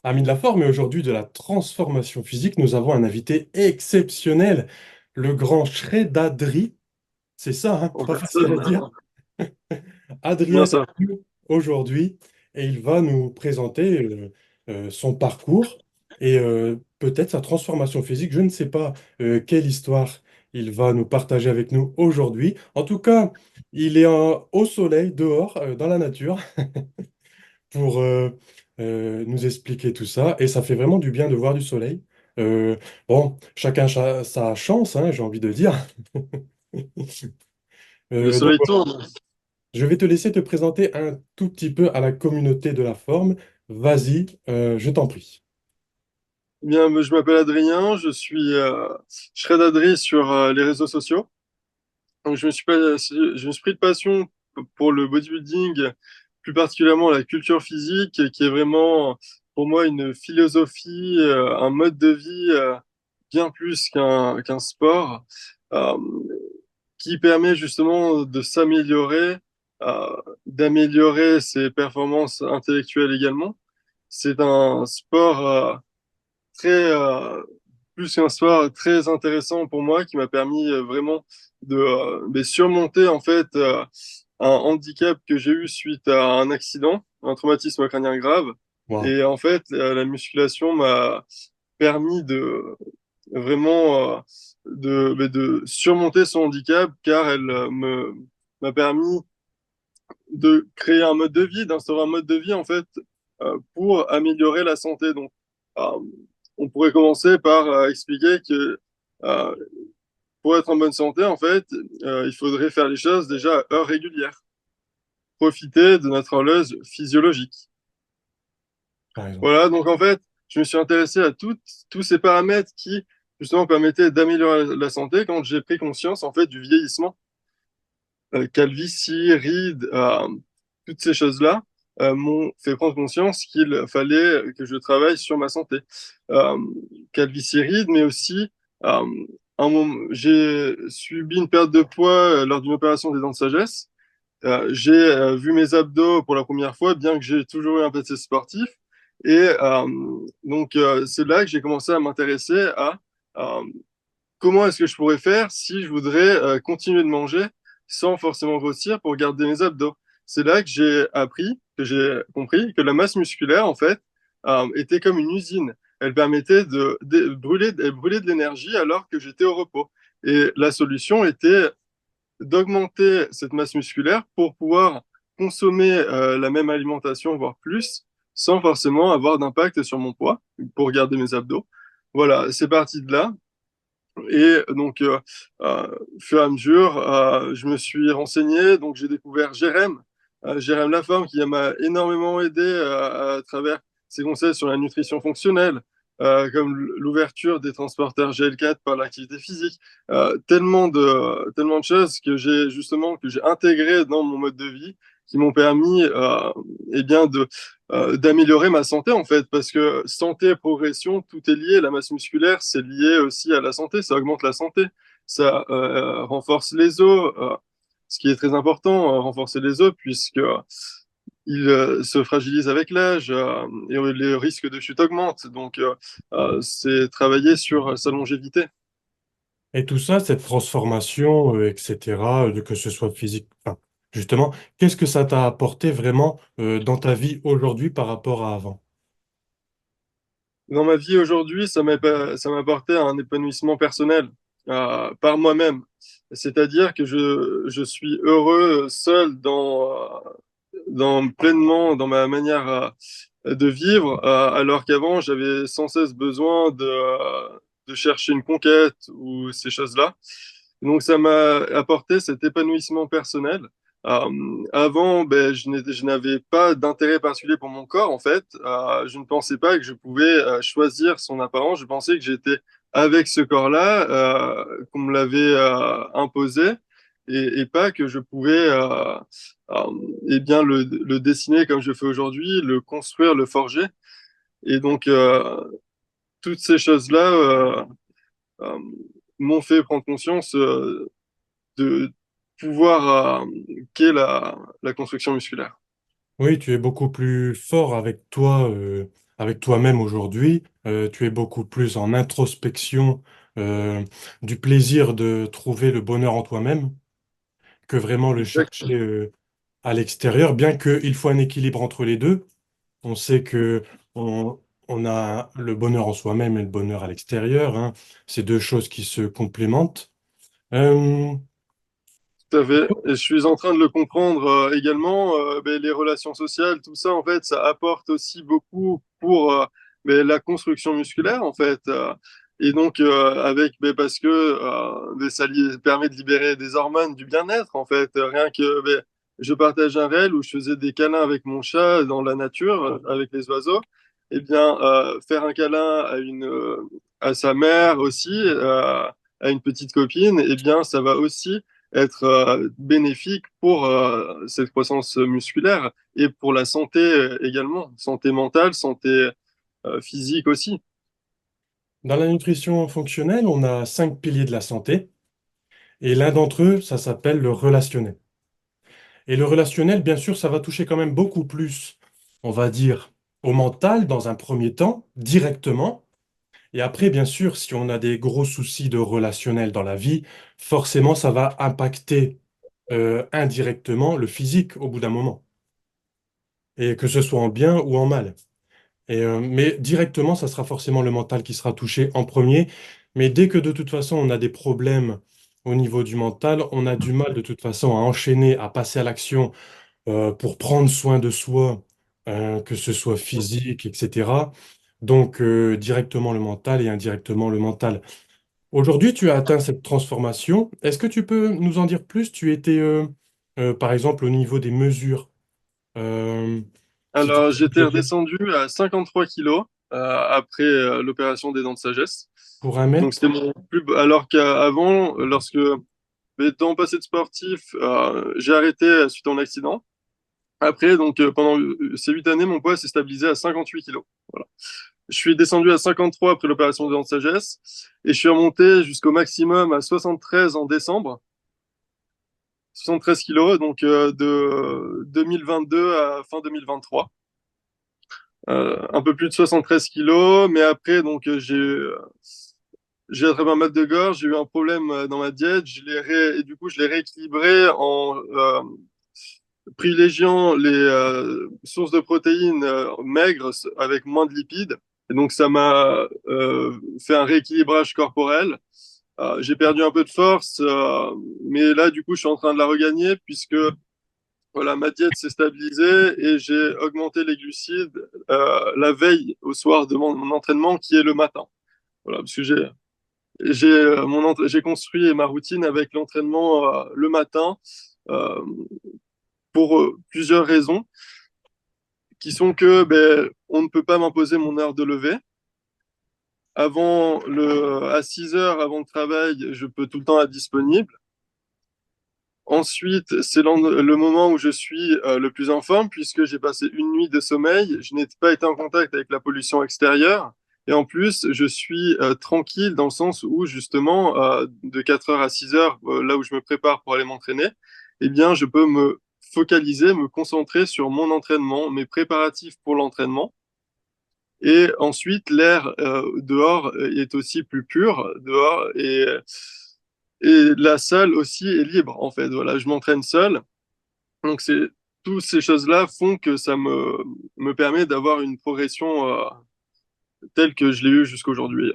Amis de la forme, et aujourd'hui de la transformation physique, nous avons un invité exceptionnel, le grand Shredadri. C'est ça, hein, En pas facile à dire. personne. Adrien Bien est avec ça. nous aujourd'hui et il va nous présenter son parcours et peut-être sa transformation physique. Je ne sais pas quelle histoire il va nous partager avec nous aujourd'hui. En tout cas, il est au soleil, dehors, dans la nature pour nous expliquer tout ça. Et ça fait vraiment du bien de voir du soleil. Euh, bon, chacun sa chance, hein, j'ai envie de dire. Le Donc soleil voilà, tourne. je vais te laisser te présenter un tout petit peu à la communauté de la forme. Vas-y, je t'en prie. Eh bien, je m'appelle Adrien, Shred Adri sur les réseaux sociaux. Donc, je me suis pris de passion pour le bodybuilding, plus particulièrement la culture physique, qui est vraiment pour moi une philosophie, un mode de vie bien plus qu'un sport, euh, qui permet justement de s'améliorer, d'améliorer ses performances intellectuelles également. C'est un sport très plus qu'un sport très intéressant pour moi qui m'a permis vraiment de surmonter en fait un handicap que j'ai eu suite à un accident, un traumatisme crânien grave. Waouh. Et en fait, la musculation m'a permis de vraiment de surmonter son handicap car elle me m'a permis de créer un mode de vie, d'instaurer un mode de vie en fait pour améliorer la santé. Donc, euh, on pourrait commencer par expliquer que euh, pour être en bonne santé, en fait, il faudrait faire les choses déjà à heure régulière, profiter de notre horloge physiologique. Par exemple. Voilà, donc en fait, je me suis intéressé à tous ces paramètres qui justement permettaient d'améliorer la santé quand j'ai pris conscience en fait du vieillissement, calvitie, rides, toutes ces choses-là m'ont fait prendre conscience qu'il fallait que je travaille sur ma santé. Euh, Calvitie, rides, mais aussi euh, j'ai subi une perte de poids lors d'une opération des dents de sagesse. J'ai vu mes abdos pour la première fois, bien que j'ai toujours eu un passé sportif. Et c'est là que j'ai commencé à m'intéresser à euh, comment est-ce que je pourrais faire si je voudrais continuer de manger sans forcément grossir pour garder mes abdos. C'est là que j'ai appris, que j'ai compris que la masse musculaire, en fait, était comme une usine. Elle permettait brûler de l'énergie alors que j'étais au repos. Et la solution était d'augmenter cette masse musculaire pour pouvoir consommer la même alimentation, voire plus, sans forcément avoir d'impact sur mon poids, pour garder mes abdos. Voilà, c'est parti de là. Et donc, au fur et à mesure, je me suis renseigné, donc j'ai découvert Jérém, Jérém Laforme, qui m'a énormément aidé à travers ses conseils sur la nutrition fonctionnelle, comme l'ouverture des transporteurs GL4 par l'activité physique, tellement de choses que j'ai intégrées dans mon mode de vie, qui m'ont permis, eh bien, d'améliorer ma santé en fait, parce que santé et progression, tout est lié. La masse musculaire, c'est lié aussi à la santé, ça augmente la santé, ça renforce les os, ce qui est très important, renforcer les os, puisque ils se fragilisent avec l'âge et les risques de chute augmentent. Donc, c'est travailler sur sa longévité. Et tout ça, cette transformation, etc., que ce soit physique, enfin, justement, qu'est-ce que ça t'a apporté vraiment dans ta vie aujourd'hui par rapport à avant? Dans ma vie aujourd'hui, ça m'a apporté un épanouissement personnel par moi-même. C'est-à-dire que je suis heureux seul pleinement dans ma manière de vivre, alors qu'avant, j'avais sans cesse besoin de chercher une conquête ou ces choses-là. Donc, ça m'a apporté cet épanouissement personnel. Avant, ben, je n'avais pas d'intérêt particulier pour mon corps, en fait. Je ne pensais pas que je pouvais choisir son apparence. Je pensais que j'étais avec ce corps-là, qu'on me l'avait imposé, et pas que je pouvais eh bien le dessiner comme je fais aujourd'hui, le construire, le forger. Et donc, toutes ces choses-là euh, m'ont fait prendre conscience de pouvoir qu'est la construction musculaire. Oui, tu es beaucoup plus fort avec toi, avec toi-même aujourd'hui. Tu es beaucoup plus en introspection, euh, du plaisir de trouver le bonheur en toi-même que vraiment le chercher, Exactement. à l'extérieur, bien qu'il faut un équilibre entre les deux. On sait que on, on a le bonheur en soi-même et le bonheur à l'extérieur, hein. C'est deux choses qui se complémentent. Euh, Tout à fait. Et je suis en train de le comprendre également. Ben, les relations sociales, tout ça, en fait, ça apporte aussi beaucoup pour ben, la construction musculaire, en fait. Et donc, ben, parce que ben, permet de libérer des hormones du bien-être, en fait. Rien que ben, je partage un réel où je faisais des câlins avec mon chat dans la nature, avec les oiseaux. Eh bien, faire un câlin à sa mère aussi, à une petite copine, eh bien, ça va aussi être bénéfique pour cette croissance musculaire et pour la santé également, santé mentale, santé physique aussi. Dans la nutrition fonctionnelle, on a 5 piliers de la santé, et l'un d'entre eux, ça s'appelle le relationnel. Et le relationnel, bien sûr, ça va toucher quand même beaucoup plus, on va dire, au mental dans un premier temps, directement. Et après, bien sûr, si on a des gros soucis de relationnel dans la vie, forcément, ça va impacter indirectement le physique au bout d'un moment, et que ce soit en bien ou en mal. Mais directement, ça sera forcément le mental qui sera touché en premier. Mais dès que de toute façon, on a des problèmes au niveau du mental, on a du mal de toute façon à enchaîner, à passer à l'action pour prendre soin de soi, que ce soit physique, etc. Donc, directement le mental et indirectement le mental. Aujourd'hui, tu as atteint cette transformation. Est-ce que tu peux nous en dire plus? Tu étais, par exemple, au niveau des mesures. Euh, si tu Alors, peux j'étais nous dire, redescendu à 53 kilos après l'opération des dents de sagesse. pour un Donc, mètre, c'était mon alors qu'avant, lorsque étant passé de sportif, j'ai arrêté suite à un accident. Après, donc, pendant ces 8 années, mon poids s'est stabilisé à 58 kilos. Voilà. Je suis descendu à 53 après l'opération des dents de sagesse et je suis remonté jusqu'au maximum à 73 en décembre. 73 kilos, donc de 2022 à fin 2023. Un peu plus de 73 kilos, mais après, donc, j'ai attrapé un mal de gorge, j'ai eu un problème dans ma diète, et du coup, je l'ai rééquilibré en privilégiant les sources de protéines maigres avec moins de lipides. Et donc, ça m'a fait un rééquilibrage corporel. J'ai perdu un peu de force, mais là, du coup, je suis en train de la regagner puisque voilà, ma diète s'est stabilisée et j'ai augmenté les glucides la veille au soir de mon entraînement qui est le matin. Voilà, parce que j'ai construit ma routine avec l'entraînement le matin euh, pour plusieurs raisons qui sont que ben, on ne peut pas m'imposer mon heure de lever. À 6 heures avant le travail, je peux tout le temps être disponible. Ensuite, c'est le moment où je suis le plus en forme puisque j'ai passé une nuit de sommeil. Je n'ai pas été en contact avec la pollution extérieure. Et en plus, je suis tranquille dans le sens où, justement, de 4 heures à 6 heures, là où je me prépare pour aller m'entraîner, eh bien, je peux me focaliser, me concentrer sur mon entraînement, mes préparatifs pour l'entraînement. Et ensuite, l'air dehors est aussi plus pur dehors et la salle aussi est libre en fait. Voilà, je m'entraîne seul. Donc c'est toutes ces choses-là font que ça me permet d'avoir une progression telle que je l'ai eue jusqu'aujourd'hui.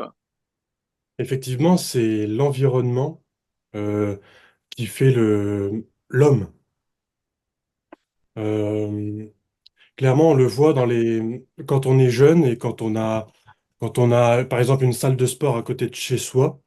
effectivement, c'est l'environnement euh, qui fait l'homme. Euh, Clairement, on le voit quand on est jeune et quand on a, par exemple, une salle de sport à côté de chez soi.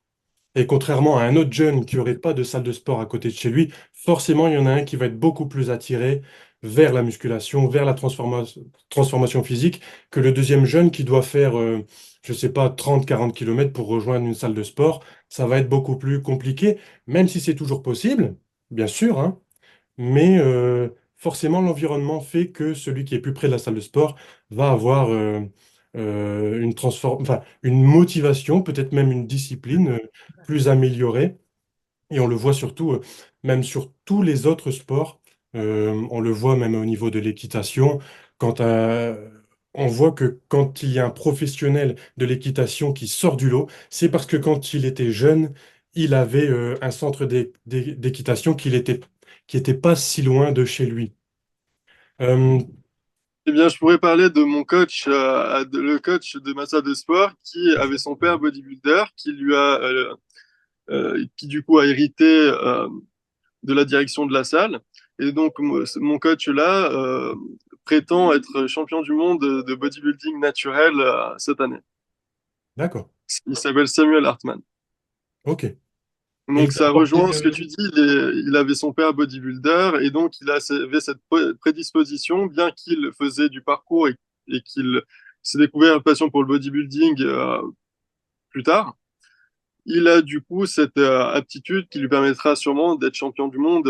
Et contrairement à un autre jeune qui n'aurait pas de salle de sport à côté de chez lui, forcément, il y en a un qui va être beaucoup plus attiré vers la musculation, vers la transformation physique, que le deuxième jeune qui doit faire, je ne sais pas, 30-40 kilomètres pour rejoindre une salle de sport. Ça va être beaucoup plus compliqué, même si c'est toujours possible, bien sûr, hein, mais forcément, l'environnement fait que celui qui est plus près de la salle de sport va avoir enfin, une motivation, peut-être même une discipline plus améliorée. Et on le voit surtout, même sur tous les autres sports. On le voit même au niveau de l'équitation. Quand on voit que quand il y a un professionnel de l'équitation qui sort du lot, c'est parce que quand il était jeune, il avait un centre d'équitation qui était pas si loin de chez lui. Euh, Eh bien, je pourrais parler de mon coach, le coach de ma salle de sport, qui avait son père bodybuilder, qui du coup a hérité de la direction de la salle. Et donc, mon coach là prétend être champion du monde de bodybuilding naturel cette année. d'accord, Il s'appelle Samuel Hartman. ok. Et il Donc, t'a ça apporté, rejoint ce que tu dis. Il avait son père bodybuilder et donc avait cette prédisposition, bien qu'il faisait du parcours et qu'il s'est découvert une passion pour le bodybuilding plus tard. Il a du coup cette aptitude qui lui permettra sûrement d'être champion du monde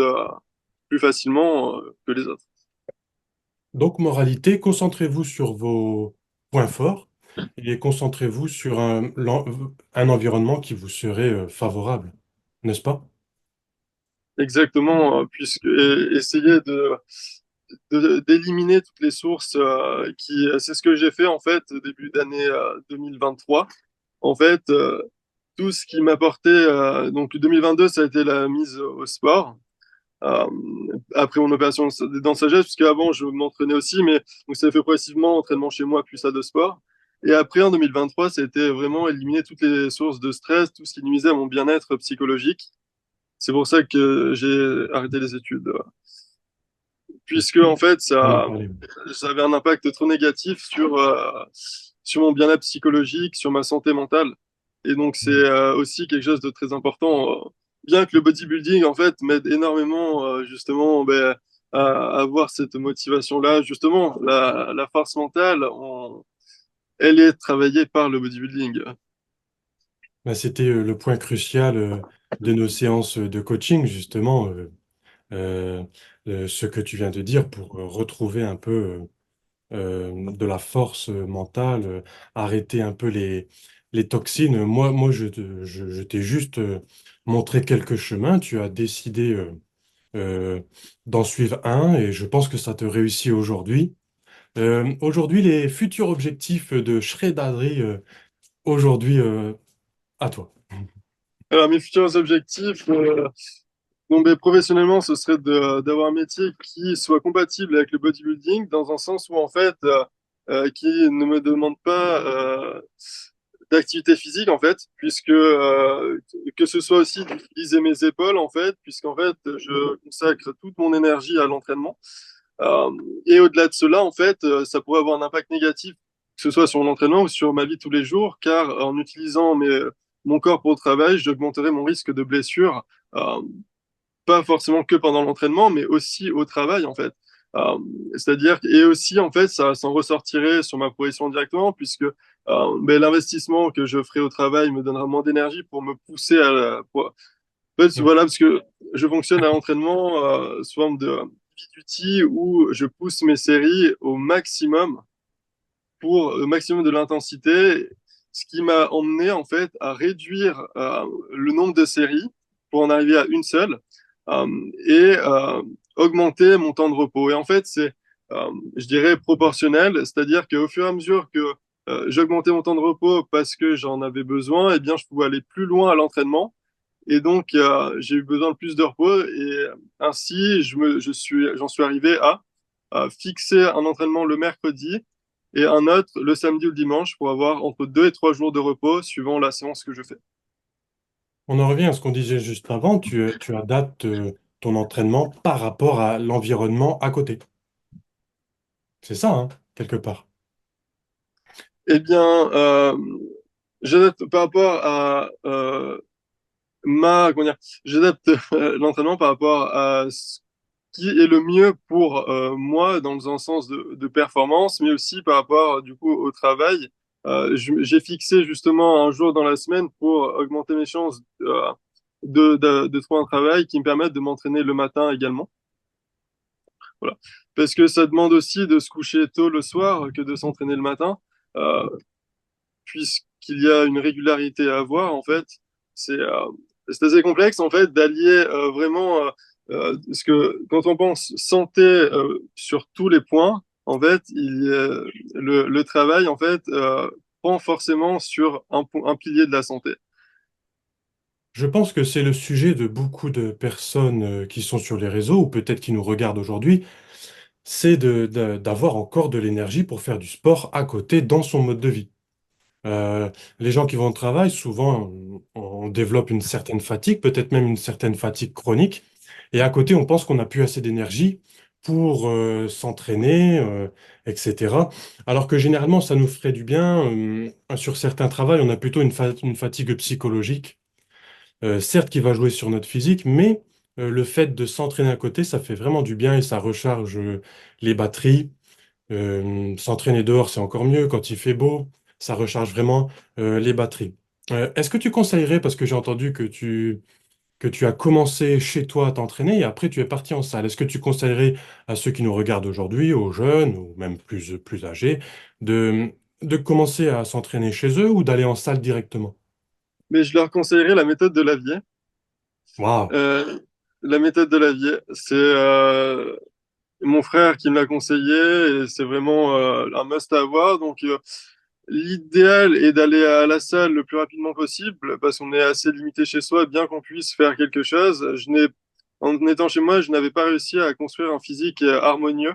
plus facilement que les autres. donc, moralité, concentrez-vous sur vos points forts et concentrez-vous sur un environnement qui vous serait favorable, n'est-ce pas? Exactement, puisque essayer d'éliminer toutes les sources c'est ce que j'ai fait en fait au début d'année 2023. En fait, tout ce qui m'apportait donc 2022 ça a été la mise au sport. Euh, Après mon opération dans sagesse, puisque avant je m'entraînais aussi, mais donc ça a fait progressivement entraînement chez moi puis ça de sport. Et après en 2023, ça a été vraiment éliminer toutes les sources de stress, tout ce qui nuisait à mon bien-être psychologique. C'est pour ça que j'ai arrêté les études, puisque en fait On en parlait. ça avait un impact trop négatif sur mon bien-être psychologique, sur ma santé mentale. Et donc c'est aussi quelque chose de très important. Bien que le bodybuilding en fait m'aide énormément justement à avoir cette motivation-là, justement la force mentale, elle est travaillée par le bodybuilding. Bah, c'était le point crucial de nos séances de coaching, justement, euh, ce que tu viens de dire pour retrouver un peu de la force mentale, arrêter un peu les toxines. Moi je t'ai juste montré quelques chemins. Tu as décidé euh, d'en suivre un et je pense que ça te réussit aujourd'hui. Aujourd'hui, les futurs objectifs de Shred Adri, aujourd'hui, à toi. Alors mes futurs objectifs, donc, ben, professionnellement, ce serait d'avoir un métier qui soit compatible avec le bodybuilding, dans un sens où, en fait, qui ne me demande pas d'activité physique, en fait, puisque que ce soit aussi d'utiliser mes épaules, en fait, puisqu'en fait, je consacre toute mon énergie à l'entraînement. Euh, et au-delà de cela, en fait, ça pourrait avoir un impact négatif, que ce soit sur mon entraînement ou sur ma vie de tous les jours, car en utilisant mon corps pour le travail, j'augmenterai mon risque de blessure. Euh, Pas forcément que pendant l'entraînement, mais aussi au travail, en fait. Euh, C'est-à-dire, et aussi, en fait, ça s'en ressortirait sur ma progression directement, puisque l'investissement que je ferai au travail me donnera moins d'énergie pour me pousser en fait, Mm. voilà, parce que je fonctionne à l'entraînement sous forme de d'outil où je pousse mes séries au maximum pour le maximum de l'intensité, ce qui m'a emmené en fait à réduire le nombre de séries pour en arriver à une seule euh, et augmenter mon temps de repos. Et en fait, je dirais, proportionnel, c'est-à-dire qu'au fur et à mesure que j'augmentais mon temps de repos parce que j'en avais besoin, eh bien, je pouvais aller plus loin à l'entraînement. Et donc, j'ai eu besoin de plus de repos et ainsi, j'en suis arrivé à fixer un entraînement le mercredi et un autre le samedi ou le dimanche pour avoir entre 2 et 3 jours de repos suivant la séance que je fais. On en revient à ce qu'on disait juste avant. Tu adaptes ton entraînement par rapport à l'environnement à côté. C'est ça, hein, quelque part. Eh bien, j'adapte par rapport à comment dire, j'adapte l'entraînement par rapport à ce qui est le mieux pour moi dans un sens de performance, mais aussi par rapport du coup au travail. J'ai fixé justement un jour dans la semaine pour augmenter mes chances de trouver un travail qui me permette de m'entraîner le matin également. Voilà. Parce que ça demande aussi de se coucher tôt le soir que de s'entraîner le matin, euh, puisqu'il y a une régularité à avoir en fait. C'est c'est assez complexe en fait d'allier vraiment Parce que quand on pense santé sur tous les points, en fait, le travail, en fait, prend forcément sur un pilier de la santé. Je pense que c'est le sujet de beaucoup de personnes qui sont sur les réseaux ou peut-être qui nous regardent aujourd'hui, c'est d'avoir encore de l'énergie pour faire du sport à côté dans son mode de vie. Euh, les gens qui vont au travail, souvent, on développe une certaine fatigue, peut-être même une certaine fatigue chronique. Et à côté, on pense qu'on n'a plus assez d'énergie pour s'entraîner, etc. Alors que généralement, ça nous ferait du bien. Sur certains travails, on a plutôt une fatigue psychologique, certes qui va jouer sur notre physique, mais le fait de s'entraîner à côté, ça fait vraiment du bien et ça recharge les batteries. S'entraîner dehors, c'est encore mieux. Quand il fait beau, ça recharge vraiment les batteries. Est-ce que tu conseillerais, parce que j'ai entendu que tu as commencé chez toi à t'entraîner et après tu es parti en salle, est-ce que tu conseillerais à ceux qui nous regardent aujourd'hui, aux jeunes ou même plus âgés, de, de commencer à s'entraîner chez eux ou d'aller en salle directement? Mais je leur conseillerais la méthode de Lavier. Waouh! Euh, la méthode de Lavier, c'est mon frère qui me l'a conseillé et c'est vraiment un must à avoir. Donc, l'idéal est d'aller à la salle le plus rapidement possible parce qu'on est assez limité chez soi, bien qu'on puisse faire quelque chose. En étant chez moi, je n'avais pas réussi à construire un physique harmonieux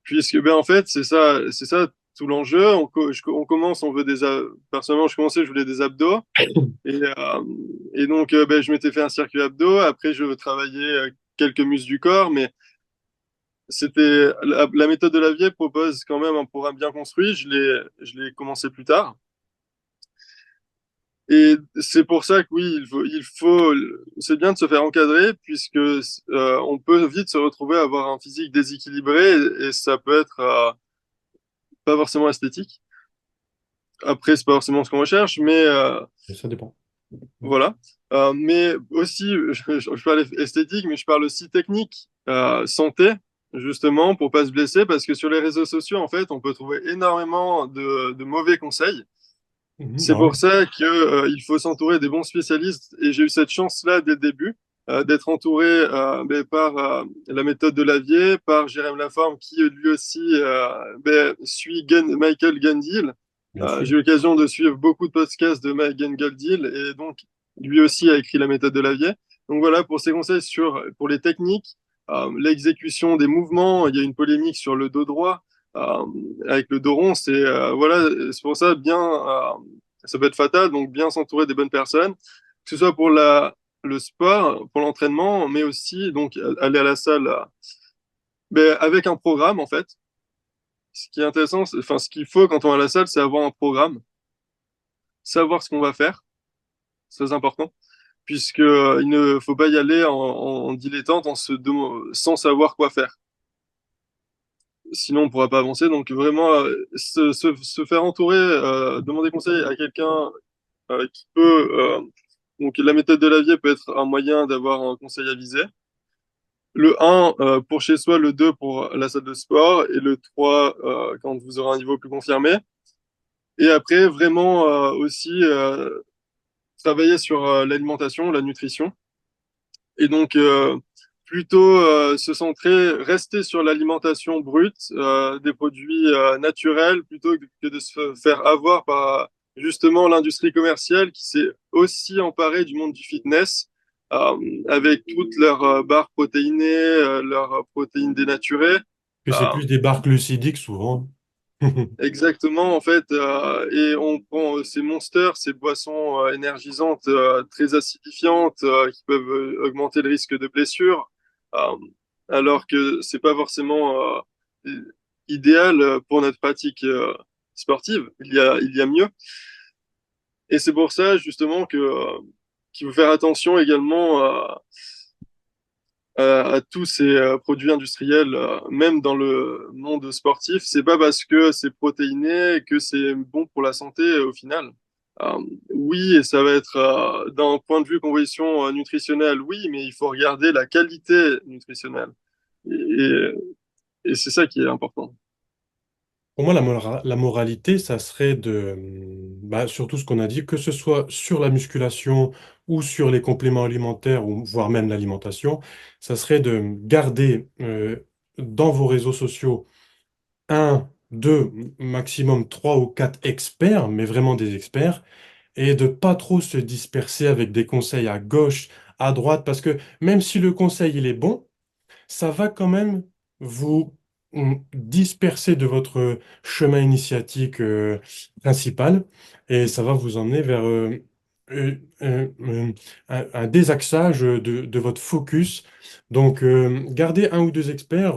puisque, ben, en fait, c'est ça tout l'enjeu. On commence, on veut personnellement, je commençais, je voulais des abdos. Et, euh, et donc, ben, je m'étais fait un circuit abdos. Après, je travaillais quelques muscles du corps, mais la méthode de Lavier propose quand même un programme bien construit. Je l'ai commencé plus tard. Et c'est pour ça que oui, c'est bien de se faire encadrer puisque on peut vite se retrouver à avoir un physique déséquilibré et ça peut être pas forcément esthétique. Après, c'est pas forcément ce qu'on recherche, mais Ça dépend. voilà. Mais aussi, je parle esthétique, mais je parle aussi technique, santé, justement, pour pas se blesser, parce que sur les réseaux sociaux, en fait, on peut trouver énormément de mauvais conseils. Mhm. C'est Ah pour oui, ça que, il faut s'entourer des bons spécialistes, et j'ai eu cette chance-là dès le début, d'être entouré ben, par la méthode de Lavier, par Jérém Laforme, qui lui aussi ben, suit Michael Gandil. bien sûr. J'ai eu l'occasion de suivre beaucoup de podcasts de Michael Gandil, et donc lui aussi a écrit la méthode de Lavier. Donc voilà, pour ses conseils pour les techniques, l'exécution des mouvements, il y a une polémique sur le dos droit, euh, avec le dos rond, voilà, c'est pour ça ça peut être fatal, donc bien s'entourer des bonnes personnes, que ce soit pour le sport, pour l'entraînement, mais aussi donc aller à la salle ben, avec un programme en fait. Ce qui est intéressant, enfin ce qu'il faut quand on est à la salle, c'est avoir un programme, savoir ce qu'on va faire, c'est très important, puisque il ne faut pas y aller en dilettante, sans savoir quoi faire. Sinon, on ne pourra pas avancer. Donc vraiment, se faire entourer, demander conseil à quelqu'un qui peut. Donc, la méthode de Lavier peut être un moyen d'avoir un conseil avisé. Le un pour chez soi, le 2 pour la salle de sport et le 3 quand vous aurez un niveau plus confirmé. Et après, vraiment aussi travailler sur l'alimentation, la nutrition. Et donc, plutôt se centrer, rester sur l'alimentation brute, des produits naturels, plutôt que de se faire avoir par justement l'industrie commerciale qui s'est aussi emparée du monde du fitness, euh, avec toutes leurs barres protéinées, leurs protéines dénaturées. Puis c'est Euh, plus des barres glucidiques souvent. Exactement, en fait, et on prend ces monsters, ces boissons énergisantes, très acidifiantes, qui peuvent augmenter le risque de blessure, euh, alors que c'est pas forcément idéal pour notre pratique sportive. Il y a mieux. Et c'est pour ça, justement, qu'il faut faire attention également à tous ces produits industriels, même dans le monde sportif. C'est pas parce que c'est protéiné que c'est bon pour la santé au final. Oui, et ça va être d'un point de vue composition nutritionnelle, oui, mais il faut regarder la qualité nutritionnelle. Et, et c'est ça qui est important. Pour moi, la moralité, ça serait bah, surtout ce qu'on a dit, que ce soit sur la musculation ou sur les compléments alimentaires, ou voire même l'alimentation, ça serait de garder dans vos réseaux sociaux un, deux, maximum trois ou quatre experts, mais vraiment des experts, et de pas trop se disperser avec des conseils à gauche, à droite, parce que même si le conseil il est bon, ça va quand même vous disperser de votre chemin initiatique principal et ça va vous emmener vers un désaxage de votre focus. Donc, gardez un ou deux experts.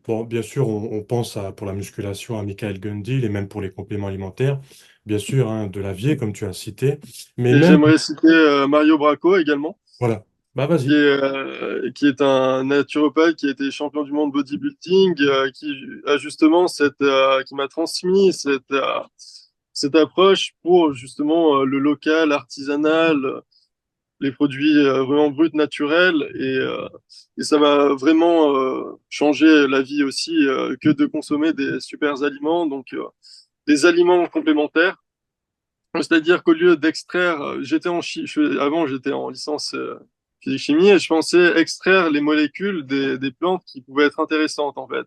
Bon, bien sûr, on pense pour la musculation à Michael Gundil et même pour les compléments alimentaires. Bien sûr, hein, de Lavier, comme tu as cité. Mais Et même, j'aimerais citer Mario Bracco également, voilà. Bah, vas-y. qui est un naturopathe qui a été champion du monde bodybuilding, qui a justement qui m'a transmis cette approche pour justement le local, artisanal, les produits vraiment bruts, naturels, et ça m'a vraiment changé la vie aussi que de consommer des super aliments, donc des aliments complémentaires. C'est-à-dire qu'au lieu d'extraire, avant j'étais en licence physique-chimie et je pensais extraire les molécules des plantes qui pouvaient être intéressantes en fait.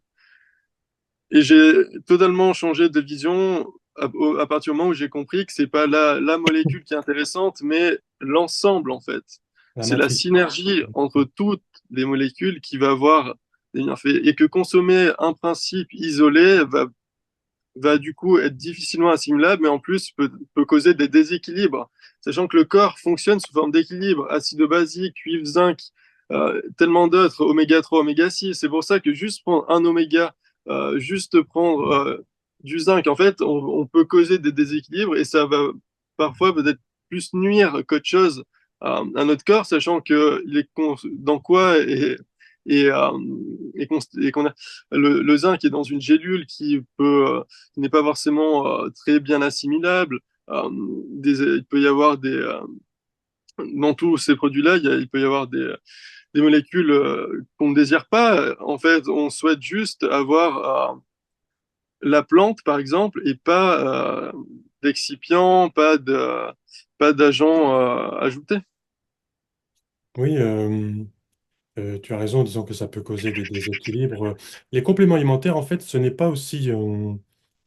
Et j'ai totalement changé de vision à partir du moment où j'ai compris que c'est pas la molécule qui est intéressante, mais l'ensemble en fait. La C'est la matrice. synergie entre toutes les molécules qui va avoir des bienfaits et que consommer un principe isolé va du coup être difficilement assimilable, mais en plus peut causer des déséquilibres, sachant que le corps fonctionne sous forme d'équilibre, acides basiques, cuivre, zinc, tellement d'autres, oméga 3, oméga 6. C'est pour ça que juste prendre un oméga, juste prendre du zinc, en fait, on peut causer des déséquilibres et ça va parfois peut-être plus nuire qu'autre chose à notre corps, sachant que dans quoi et, euh, et qu'on a le zinc est dans une gélule qui n'est pas forcément très bien assimilable. Il peut y avoir dans tous ces produits-là, il peut y avoir des molécules qu'on ne désire pas. En fait, on souhaite juste avoir la plante, par exemple, et pas d'excipients, pas d'agents ajoutés. Oui, tu as raison en disant que ça peut causer des déséquilibres. Les compléments alimentaires, en fait, ce n'est pas aussi...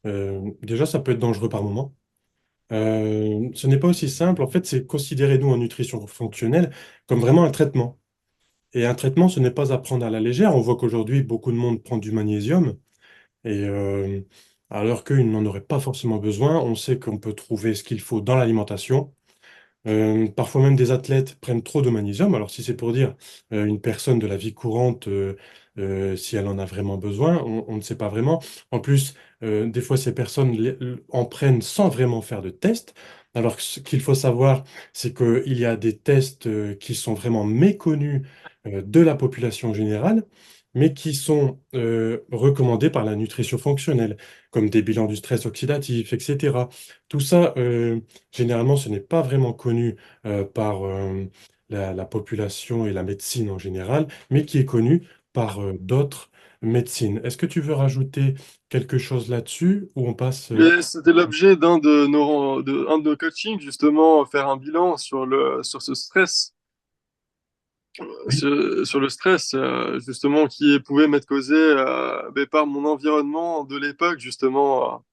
déjà, ça peut être dangereux par moment. Ce n'est pas aussi simple. En fait, c'est considéré, nous, en nutrition fonctionnelle, comme vraiment un traitement. Et un traitement, ce n'est pas à prendre à la légère. On voit qu'aujourd'hui, beaucoup de monde prend du magnésium. Et alors qu'il n'en aurait pas forcément besoin, on sait qu'on peut trouver ce qu'il faut dans l'alimentation. Parfois même des athlètes prennent trop de magnésium. Alors si c'est pour dire une personne de la vie courante, si elle en a vraiment besoin, on ne sait pas vraiment. En plus, des fois ces personnes en prennent sans vraiment faire de tests. Alors que ce qu'il faut savoir, c'est qu'il y a des tests qui sont vraiment méconnus de la population générale, mais qui sont recommandés par la nutrition fonctionnelle, comme des bilans du stress oxydatif, etc. Tout ça, généralement, ce n'est pas vraiment connu par la population et la médecine en général, mais qui est connu par d'autres médecines. Est-ce que tu veux rajouter quelque chose là-dessus ou on passe Mais c'était l'objet un de nos coachings, justement, faire un bilan sur ce stress. Oui. Sur le stress, justement, qui pouvait m'être causé ben, par mon environnement de l'époque, justement.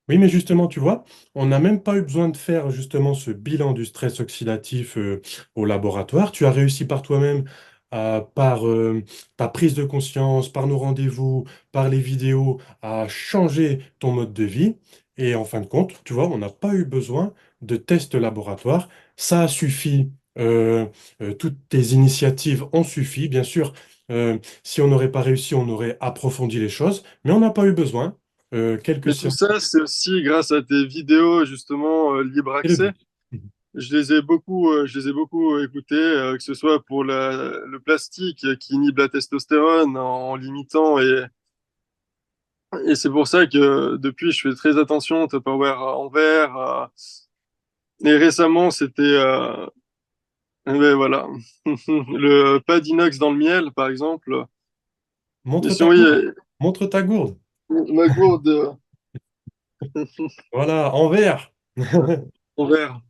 Oui, mais justement, tu vois, on n'a même pas eu besoin de faire justement ce bilan du stress oxydatif au laboratoire. Tu as réussi par toi-même, par ta prise de conscience, par nos rendez-vous, par les vidéos, à changer ton mode de vie. Et en fin de compte, tu vois, on n'a pas eu besoin de tests laboratoires. Ça a suffi. Toutes tes initiatives ont suffi. Bien sûr, si on n'aurait pas réussi, on aurait approfondi les choses, mais on n'a pas eu besoin. Quelques Mais tout séances. ça, c'est aussi grâce à tes vidéos, justement, libre C'est le accès. but. Mhm. Je les ai beaucoup écoutées, que ce soit pour le plastique qui inhibe la testostérone en limitant. Et c'est pour ça que depuis, je fais très attention au Tupperware en verre. Et récemment, c'était ben voilà. Pas d'inox dans le miel, par exemple. Mais Montre ta sinon, oui, gourde. Montre ta gourde. ma gourde. Voilà, en verre. On verra.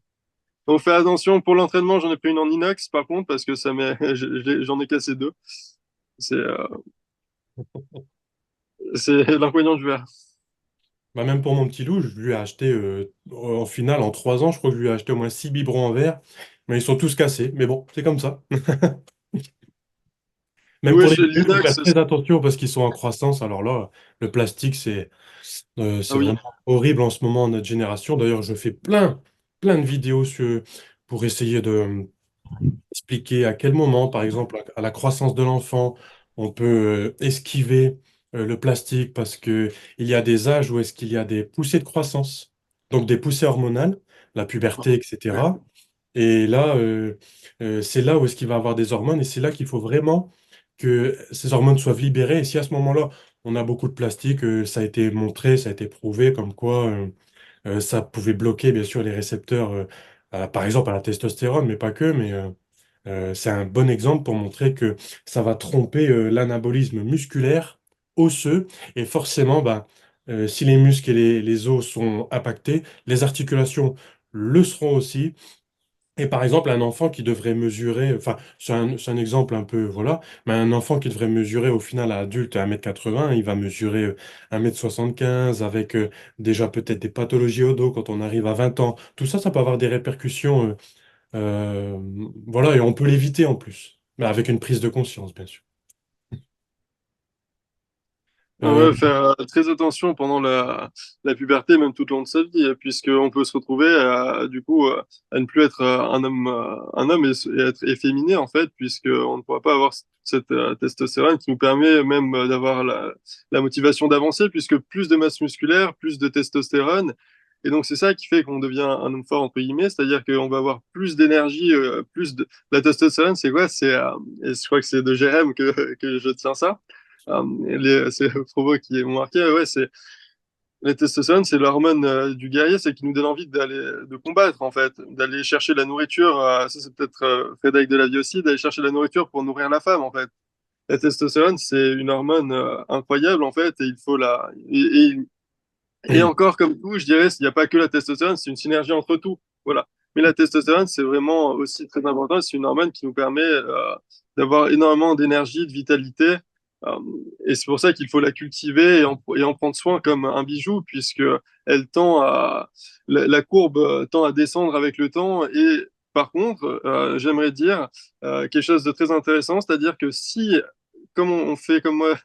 On fait attention pour l'entraînement, j'en ai pris une en inox par contre parce que j'en ai cassé deux. C'est c'est l'inconvénient du verre. Bah, même pour mon petit loup, je lui ai acheté, en finale, en 3 ans, je crois que je lui ai acheté au moins 6 biberons en verre. Mais ils sont tous cassés. Mais bon, c'est comme ça. Même Oui, pour les bébés, il faut l'inox. faire très attention parce qu'ils sont en croissance. Alors là, le plastique, Ah c'est oui. vraiment horrible en ce moment, notre génération. D'ailleurs, je fais plein de vidéos pour essayer de expliquer à quel moment, par exemple, à la croissance de l'enfant, on peut esquiver le plastique parce que il y a des âges où est-ce qu'il y a des poussées de croissance, donc des poussées hormonales, la puberté, Ouais. etc. Et là, c'est là où est-ce qu'il va avoir des hormones et c'est là qu'il faut vraiment que ces hormones soient libérées. Et si à ce moment-là, on a beaucoup de plastique, ça a été montré, ça a été prouvé comme quoi ça pouvait bloquer bien sûr les récepteurs, par exemple à la testostérone, mais pas que, mais c'est un bon exemple pour montrer que ça va tromper l'anabolisme musculaire, osseux, et forcément, bah, si les muscles et les os sont impactés, les articulations le seront aussi. Et par exemple, un enfant qui devrait mesurer, enfin, c'est un exemple un peu, voilà, mais un enfant qui devrait mesurer au final à adulte à 1,80 m, il va mesurer 1,75 m avec déjà peut-être des pathologies au dos quand on arrive à 20 ans. Tout ça, ça peut avoir des répercussions, voilà, et on peut l'éviter en plus, mais avec une prise de conscience, bien sûr. Ah Euh, ouais, faire très attention pendant la puberté, même tout au long de sa vie, puisqu'on peut se retrouver du coup à ne plus être un homme et être efféminé en fait, puisqu'on ne pourra pas avoir cette testostérone qui nous permet même d'avoir la motivation d'avancer, puisque plus de masse musculaire, plus de testostérone. Et donc c'est ça qui fait qu'on devient un homme fort entre guillemets, c'est-à-dire qu'on va avoir plus d'énergie, plus de la testostérone, c'est quoi? Et je crois que c'est de Jérém que je tiens ça. C'est le propos qui est marqué, ouais, c'est la testostérone, c'est l'hormone du guerrier, c'est qui nous donne envie de combattre en fait, d'aller chercher la nourriture. Ça, c'est peut-être Frédéric Delavie aussi, d'aller chercher la nourriture pour nourrir la femme en fait. La testostérone, c'est une hormone incroyable en fait, et il faut et et, encore comme tout, je dirais, il n'y a pas que la testostérone, c'est une synergie entre tout, voilà. Mais la testostérone, c'est vraiment aussi très important. C'est une hormone qui nous permet d'avoir énormément d'énergie, de vitalité. Euh, et c'est pour ça qu'il faut la cultiver et en prendre soin comme un bijou, puisque elle tend à, la courbe tend à descendre avec le temps. Et par contre, j'aimerais dire quelque chose de très intéressant, c'est-à-dire que si, comme on fait comme moi,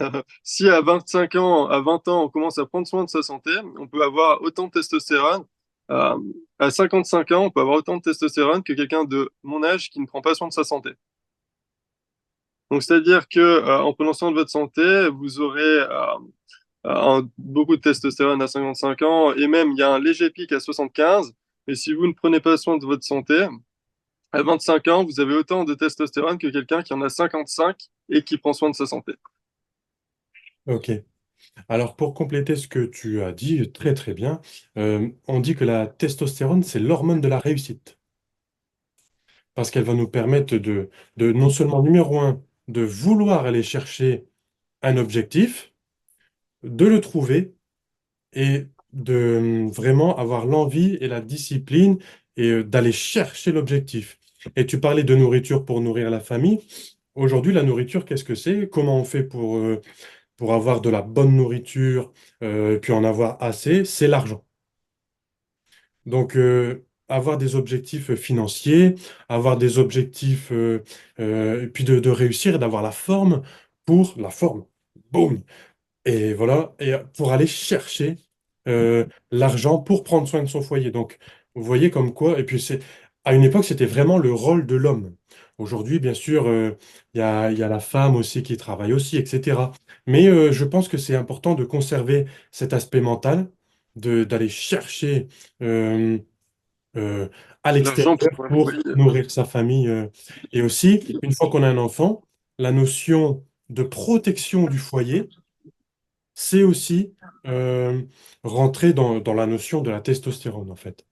si à 25 ans, à 20 ans, on commence à prendre soin de sa santé, on peut avoir autant de testostérone. Euh, à 55 ans, on peut avoir autant de testostérone que quelqu'un de mon âge qui ne prend pas soin de sa santé. Donc, c'est-à-dire que en prenant soin de votre santé, vous aurez beaucoup de testostérone à 55 ans et même il y a un léger pic à 75. Mais si vous ne prenez pas soin de votre santé, à 25 ans, vous avez autant de testostérone que quelqu'un qui en a 55 et qui prend soin de sa santé. ok. Alors, pour compléter ce que tu as dit, très très bien, on dit que la testostérone, c'est l'hormone de la réussite. Parce qu'elle va nous permettre de non seulement, numéro un, de vouloir aller chercher un objectif, de le trouver et de vraiment avoir l'envie et la discipline et d'aller chercher l'objectif. Et tu parlais de nourriture pour nourrir la famille. Aujourd'hui, la nourriture, qu'est-ce que c'est? Comment on fait pour avoir de la bonne nourriture, et puis en avoir assez? C'est l'argent. Donc, avoir des objectifs financiers, avoir des objectifs, et puis de réussir et d'avoir la forme pour la forme. Boum! Et voilà, et pour aller chercher l'argent pour prendre soin de son foyer. Donc, vous voyez comme quoi, et puis à une époque, c'était vraiment le rôle de l'homme. Aujourd'hui, bien sûr, il y a la femme aussi qui travaille aussi, etc. Mais je pense que c'est important de conserver cet aspect mental, d'aller chercher euh, euh, à L'argent l'extérieur pour un pour foyer. nourrir sa famille. Et aussi, une fois qu'on a un enfant, la notion de protection du foyer, c'est aussi euh, rentrer dans la notion de la testostérone, en fait.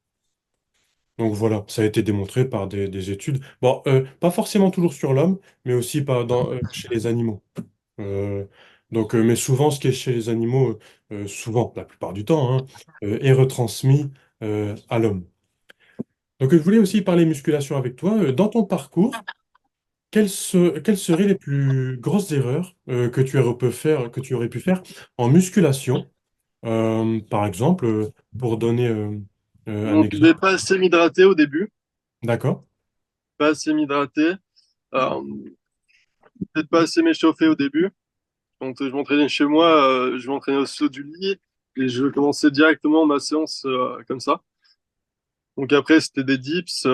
Donc voilà, ça a été démontré par des études. Bon, pas forcément toujours sur l'homme, mais aussi chez les animaux. Euh, Donc, mais souvent, ce qui est chez les animaux, souvent, la plupart du temps, hein, est retransmis à l'homme. Donc, je voulais aussi parler musculation avec toi. Dans ton parcours, quelles seraient les plus grosses erreurs que tu aurais pu faire en musculation? Par exemple, pour donner un Donc, je vais exemple. pas assez m'hydrater au début, D'accord? pas assez m'hydrater, euh, peut-être pas assez m'échauffer au début. Quand je m'entraînais chez moi, je m'entraînais au saut du lit et je commençais directement ma séance comme ça. Donc après, c'était des dips,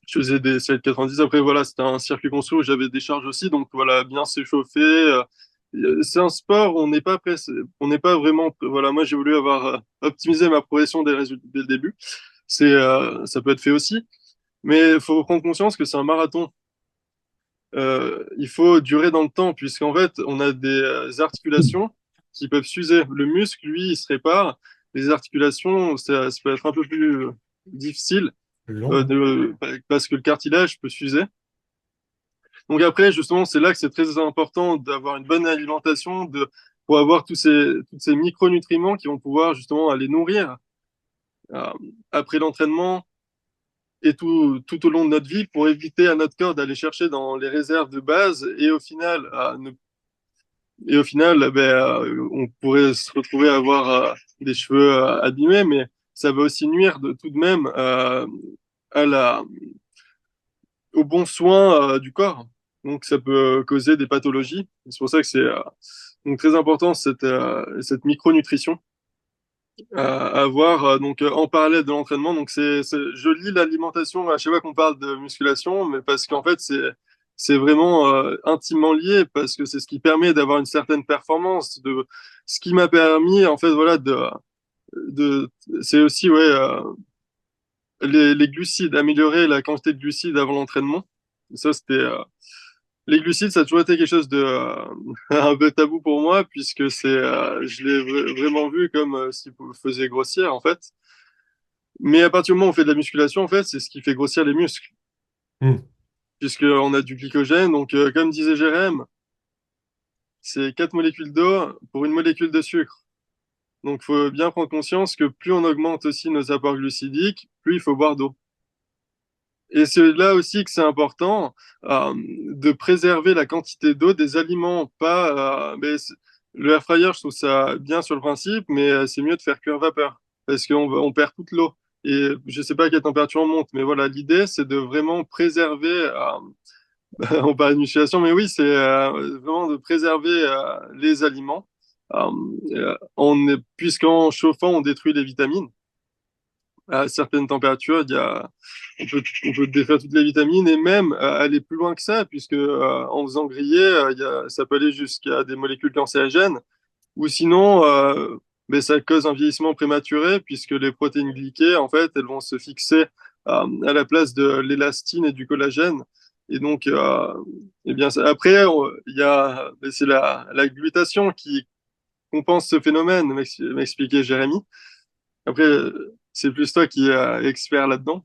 je faisais des séries de 90. Après, voilà, c'était un circuit construit où j'avais des charges aussi. Donc voilà, bien s'échauffer. C'est un sport, où on n'est pas pressé, on n'est pas vraiment. Voilà, moi j'ai voulu avoir optimisé ma progression des résultats dès le début. Ça peut être fait aussi, mais il faut prendre conscience que c'est un marathon. Il faut durer dans le temps, puisqu'en fait, on a des articulations qui peuvent s'user. Le muscle, lui, il se répare. Les articulations, ça peut être un peu plus difficile Long. parce que le cartilage peut s'user. Donc après, justement, c'est là que c'est très important d'avoir une bonne alimentation, pour avoir tous ces micronutriments qui vont pouvoir justement aller nourrir euh, après l'entraînement et tout au long de notre vie pour éviter à notre corps d'aller chercher dans les réserves de base et au final, ben, on pourrait se retrouver à avoir des cheveux abîmés, mais ça va aussi nuire tout de même à au bon soin du corps. Donc ça peut causer des pathologies. C'est pour ça que c'est donc très important cette micronutrition à avoir donc en parallèle de l'entraînement. Donc je lis l'alimentation à chaque fois qu'on parle de musculation, mais parce qu'en fait c'est vraiment intimement lié parce que c'est ce qui permet d'avoir une certaine performance, de ce qui m'a permis en fait voilà de c'est aussi ouais les glucides, améliorer la quantité de glucides avant l'entraînement. Ça c'était les glucides, ça a toujours été quelque chose de un peu tabou pour moi, puisque je l'ai vraiment vu comme ce qui faisait grossir, en fait. Mais à partir du moment où on fait de la musculation, en fait, c'est ce qui fait grossir les muscles, Hmm. puisqu'on a du glycogène. Donc, comme disait Jérém, c'est 4 molécules d'eau pour une molécule de sucre. Donc, il faut bien prendre conscience que plus on augmente aussi nos apports glucidiques, plus il faut boire d'eau. Et c'est là aussi que c'est important de préserver la quantité d'eau des aliments. Pas, le air fryer, je trouve ça bien sur le principe, mais c'est mieux de faire cuire vapeur parce on perd toute l'eau. Et je sais pas à quelle température on monte, mais voilà, l'idée c'est de vraiment préserver. On parle de nutrition, mais oui, c'est vraiment de préserver les aliments. Puisqu'en chauffant, on détruit les vitamines à certaines températures, on peut défaire toutes les vitamines et même aller plus loin que ça, puisque en faisant griller, ça peut aller jusqu'à des molécules cancérigènes, ou sinon, ça cause un vieillissement prématuré, puisque les protéines glyquées, en fait, elles vont se fixer à la place de l'élastine et du collagène. Et donc, après, c'est la glutation qui compense ce phénomène, m'expliquait Jérémy. Après, c'est plus toi qui es expert là-dedans.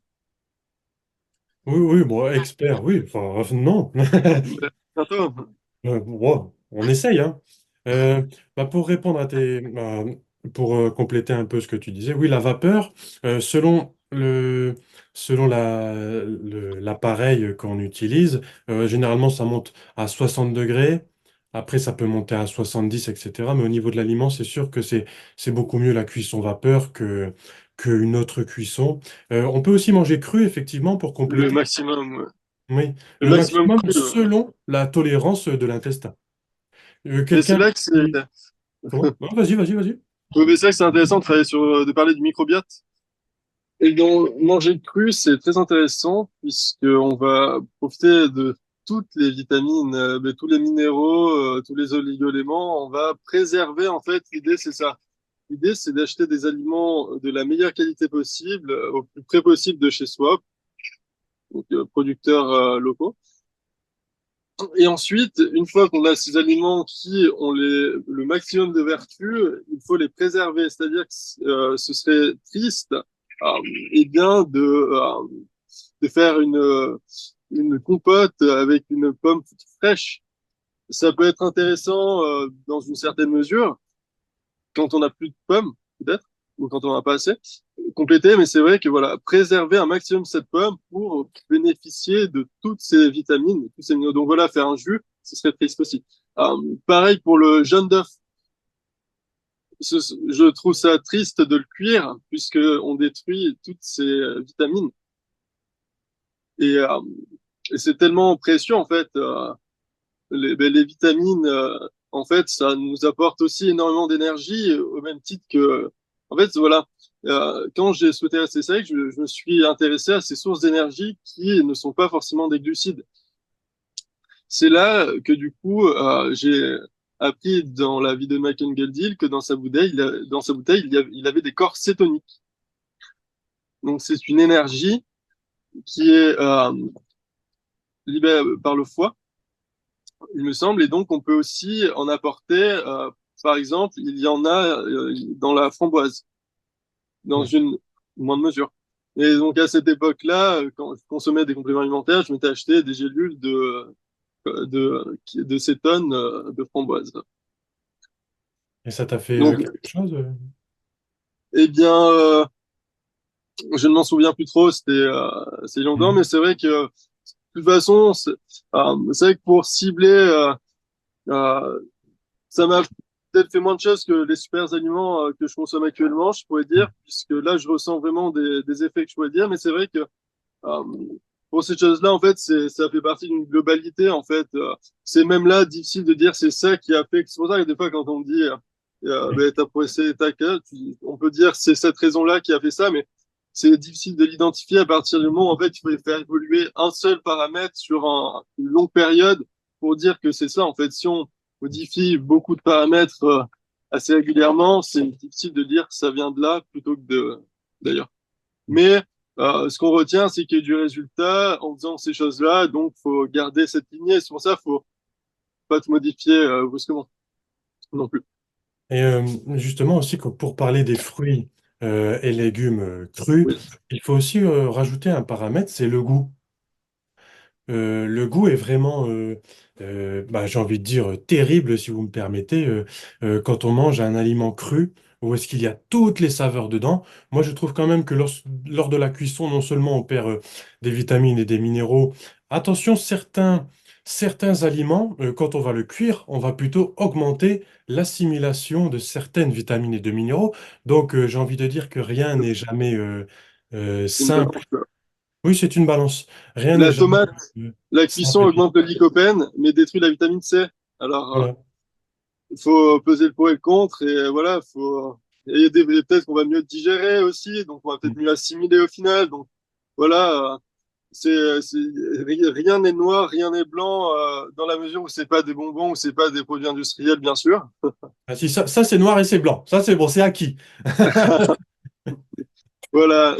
Oui, oui, bon, expert, oui, enfin, non. Bientôt. Wow, on essaye, hein. Euh, pour répondre pour compléter un peu ce que tu disais, oui, la vapeur, selon l'appareil qu'on utilise, généralement ça monte à 60 degrés, après ça peut monter à 70, etc. Mais au niveau de l'aliment, c'est sûr que c'est beaucoup mieux la cuisson vapeur qu'une autre cuisson. On peut aussi manger cru, effectivement, pour Le compléter. maximum, ouais. Oui, Le le maximum maximum cru. selon la tolérance de l'intestin. Mais c'est Quelqu'un là que c'est, qui... Comment? Non, vas-y, vas-y, vas-y. ouais, mais c'est là que c'est intéressant de travailler de parler du microbiote. Et donc, manger cru, c'est très intéressant puisqu'on va profiter de toutes les vitamines, tous les minéraux, tous les oligo-éléments. On va préserver, en fait, l'idée, c'est ça. L'idée, c'est d'acheter des aliments de la meilleure qualité possible, au plus près possible de chez soi, donc producteurs locaux. Et ensuite, une fois qu'on a ces aliments qui ont le maximum de vertus, il faut les préserver. C'est-à-dire que ce serait triste eh bien, de faire une compote avec une pomme toute fraîche. ça peut être intéressant dans une certaine mesure quand on n'a plus de pommes, peut-être, ou quand on n'en a pas assez, compléter, mais c'est vrai que voilà, préserver un maximum cette pomme pour bénéficier de toutes ces vitamines, tous ces minéraux. Donc voilà, faire un jus, ce serait triste aussi. Pareil pour le jaune d'œuf. Je trouve ça triste de le cuire puisque on détruit toutes ces vitamines et, euh, et c'est tellement précieux en fait. Les vitamines, en fait, ça nous apporte aussi énormément d'énergie, au même titre que, en fait, voilà, quand j'ai souhaité rester sec, je me suis intéressé à ces sources d'énergie qui ne sont pas forcément des glucides. C'est là que du coup, j'ai appris dans la vie de Michael Goldil que dans sa bouteille, dans sa bouteille, il avait des corps cétoniques. Donc, c'est une énergie qui est libérée par le foie, il me semble, et donc on peut aussi en apporter, par exemple, il y en a dans la framboise, dans Ouais. une moindre mesure. Et donc à cette époque-là, quand je consommais des compléments alimentaires, je m'étais acheté des gélules de cétone de framboise. Et ça t'a fait Donc, quelque chose? eh bien, je ne m'en souviens plus trop, c'est longtemps, mais Mhm. c'est vrai que de toute façon, c'est vrai que pour cibler euh, ça m'a peut-être fait moins de choses que les super aliments que je consomme actuellement, je pourrais dire, puisque là, je ressens vraiment des effets que je pourrais dire. Mais c'est vrai que euh, pour ces choses-là, en fait, ça fait partie d'une globalité. En fait, c'est même là difficile de dire c'est ça qui a fait. C'est pour ça que des fois, quand on me dit Oui. ben, t'as progressé, on peut dire c'est cette raison-là qui a fait ça, mais c'est difficile de l'identifier à partir du moment où en fait il faut faire évoluer un seul paramètre sur une longue période pour dire que c'est ça. En fait, si on modifie beaucoup de paramètres assez régulièrement, c'est difficile de dire que ça vient de là plutôt que d'ailleurs. Mais ce qu'on retient, c'est qu'il y a du résultat en faisant ces choses-là, donc faut garder cette lignée. C'est pour ça qu'il faut pas te modifier brusquement non plus. Et justement aussi, pour parler des fruits et légumes crus, Oui, il faut aussi rajouter un paramètre, c'est le goût. Le goût est vraiment, bah, j'ai envie de dire, terrible, si vous me permettez, quand on mange un aliment cru, où est-ce qu'il y a toutes les saveurs dedans. Moi, je trouve quand même que lors de la cuisson, non seulement on perd des vitamines et des minéraux, attention, certains aliments, quand on va le cuire, on va plutôt augmenter l'assimilation de certaines vitamines et de minéraux. Donc, j'ai envie de dire que rien n'est jamais c'est une simple. balance, là. Oui, c'est une balance. Rien n'est La jamais tomate, la cuisson simple. augmente le lycopène, mais détruit la vitamine C. Alors, Voilà. il faut peser le pour et le contre, et voilà, faut. Et peut-être qu'on va mieux digérer aussi, donc on va peut-être Mm. mieux assimiler au final. Donc voilà, rien n'est noir, rien n'est blanc dans la mesure où c'est pas des bonbons ou c'est pas des produits industriels, bien sûr. Ah, si, ça c'est noir et c'est blanc. Ça, c'est bon, c'est acquis. Voilà,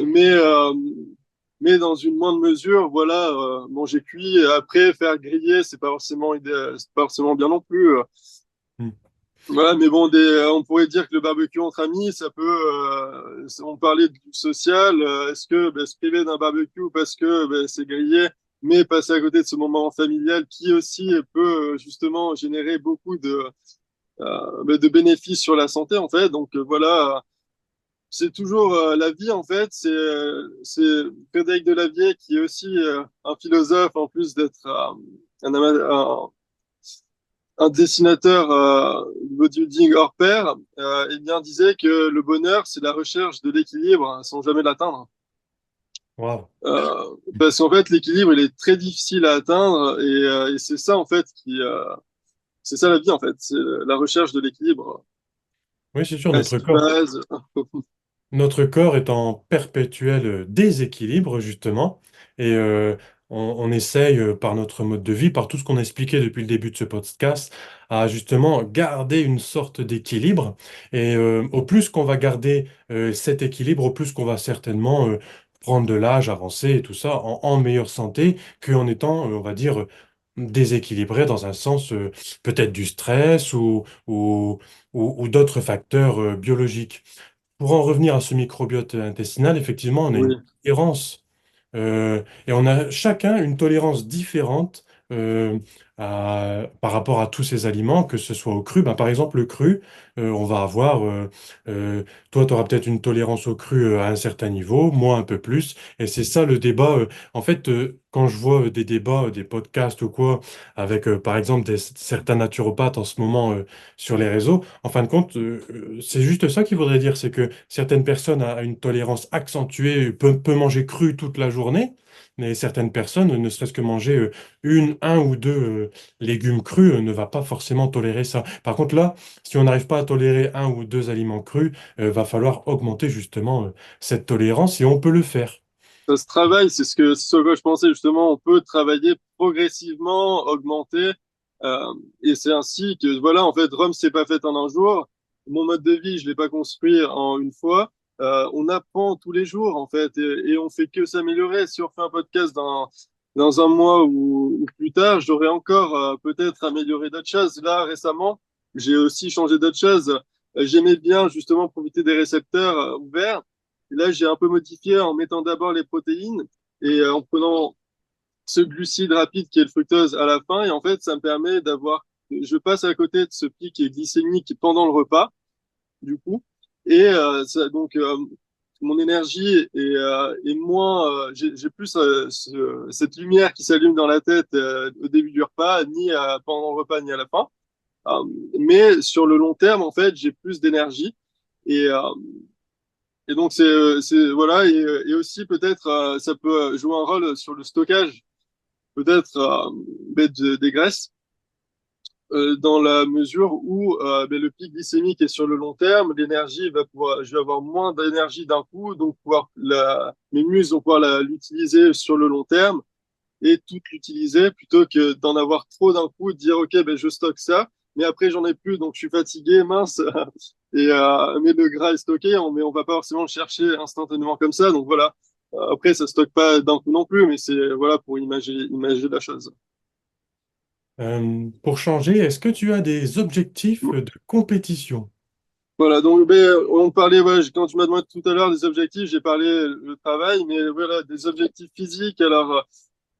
mais dans une moindre mesure, voilà, manger cuit et après faire griller, c'est pas forcément idéal, c'est pas forcément bien non plus. Mm. Voilà, mais bon, on pourrait dire que le barbecue entre amis, ça peut. On parlait du social. Est-ce que ben, se priver d'un barbecue parce que ben, c'est grillé, mais passer à côté de ce moment familial qui aussi peut justement générer beaucoup ben, de bénéfices sur la santé en fait. Donc voilà, c'est toujours la vie en fait. C'est Frédéric Delavier qui est aussi un philosophe en plus d'être un dessinateur bodybuilding hors pair, eh bien, disait que le bonheur, c'est la recherche de l'équilibre hein, sans jamais l'atteindre. Wow. Parce qu'en fait, l'équilibre, il est très difficile à atteindre et c'est ça, en fait, c'est ça la vie, en fait. C'est la recherche de l'équilibre. Oui, c'est sûr, À ce qui base. notre corps est en perpétuel déséquilibre, justement. Et on essaye, par notre mode de vie, par tout ce qu'on a expliqué depuis le début de ce podcast, à justement garder une sorte d'équilibre. Et au plus qu'on va garder cet équilibre, au plus qu'on va certainement prendre de l'âge avancé et tout ça en meilleure santé qu'en étant, on va dire, déséquilibré dans un sens peut-être du stress ou d'autres facteurs biologiques. Pour en revenir à ce microbiote intestinal, effectivement, on a une Oui, tolérance et on a chacun une tolérance différente par rapport à tous ces aliments, que ce soit au cru. Ben, par exemple, le cru, on va avoir, toi, tu auras peut-être une tolérance au cru à un certain niveau, moi un peu plus. Et c'est ça le débat. En fait, quand je vois des débats, des podcasts ou quoi, avec par exemple certains naturopathes en ce moment sur les réseaux, en fin de compte, c'est juste ça qu'il voudrait dire, c'est que certaines personnes ont une tolérance accentuée, peut manger cru toute la journée. Mais certaines personnes, ne serait-ce que manger un ou deux légumes crus, ne va pas forcément tolérer ça. Par contre, là, si on n'arrive pas à tolérer un ou deux aliments crus, va falloir augmenter justement cette tolérance et on peut le faire. Ça se travaille, c'est ce que je pensais justement. On peut travailler progressivement, augmenter, et c'est ainsi que voilà. En fait, Rome s'est pas faite en un jour. Mon mode de vie, je l'ai pas construit en une fois. On apprend tous les jours en fait, et on fait que s'améliorer. Si on fait un podcast dans un mois ou plus tard, j'aurais encore peut-être amélioré d'autres choses. Là, récemment, j'ai aussi changé d'autres choses. J'aimais bien justement profiter des récepteurs ouverts. Et là, j'ai un peu modifié en mettant d'abord les protéines et en prenant ce glucide rapide qui est le fructose à la fin. Et en fait, ça me permet d'avoir, je passe à côté de ce pic glycémique pendant le repas, du coup. Et donc, mon énergie est moins, j'ai plus cette lumière qui s'allume dans la tête au début du repas, ni pendant le repas, ni à la fin. Euh, mais sur le long terme, en fait, j'ai plus d'énergie. Et, et donc voilà et aussi peut-être ça peut jouer un rôle sur le stockage peut-être des graisses dans la mesure où le pic glycémique est sur le long terme, l'énergie va pouvoir je vais avoir moins d'énergie d'un coup donc pouvoir mes muscles vont pouvoir l'utiliser sur le long terme et tout l'utiliser plutôt que d'en avoir trop d'un coup, de dire ok ben je stocke ça, mais après j'en ai plus donc je suis fatigué, mince, mais le gras est stocké, mais on va pas forcément le chercher instantanément comme ça, donc voilà. Après ça stocke pas d'un coup non plus, mais c'est voilà pour imaginer la chose. Pour changer, est-ce que tu as des objectifs de compétition? Voilà, donc ben, on parlait, ouais, quand tu m'as demandé tout à l'heure des objectifs, j'ai parlé le travail, mais voilà, des objectifs physiques. Alors,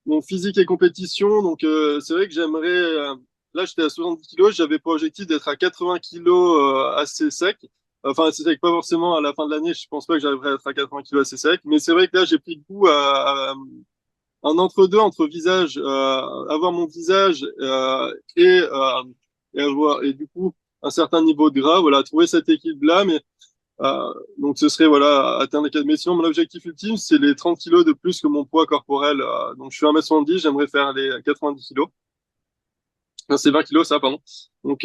mon physique et compétition, donc c'est vrai que j'aimerais. Là, j'étais à 70 kilos, j'avais pour objectif d'être à 80 kilos assez sec. Enfin, assez sec, pas forcément à la fin de l'année, je pense pas que j'arriverai à être à 80 kilos assez sec, mais c'est vrai que là, j'ai pris goût à un entre-deux entre visage, avoir mon visage et du coup un certain niveau de gras, voilà, trouver cet équilibre-là, mais donc ce serait voilà atteindre les 4. Mais sinon mon objectif ultime c'est les 30 kilos de plus que mon poids corporel. Donc je suis 1m70, j'aimerais faire les 90 kilos. Non, c'est 20 kilos ça, pardon. Donc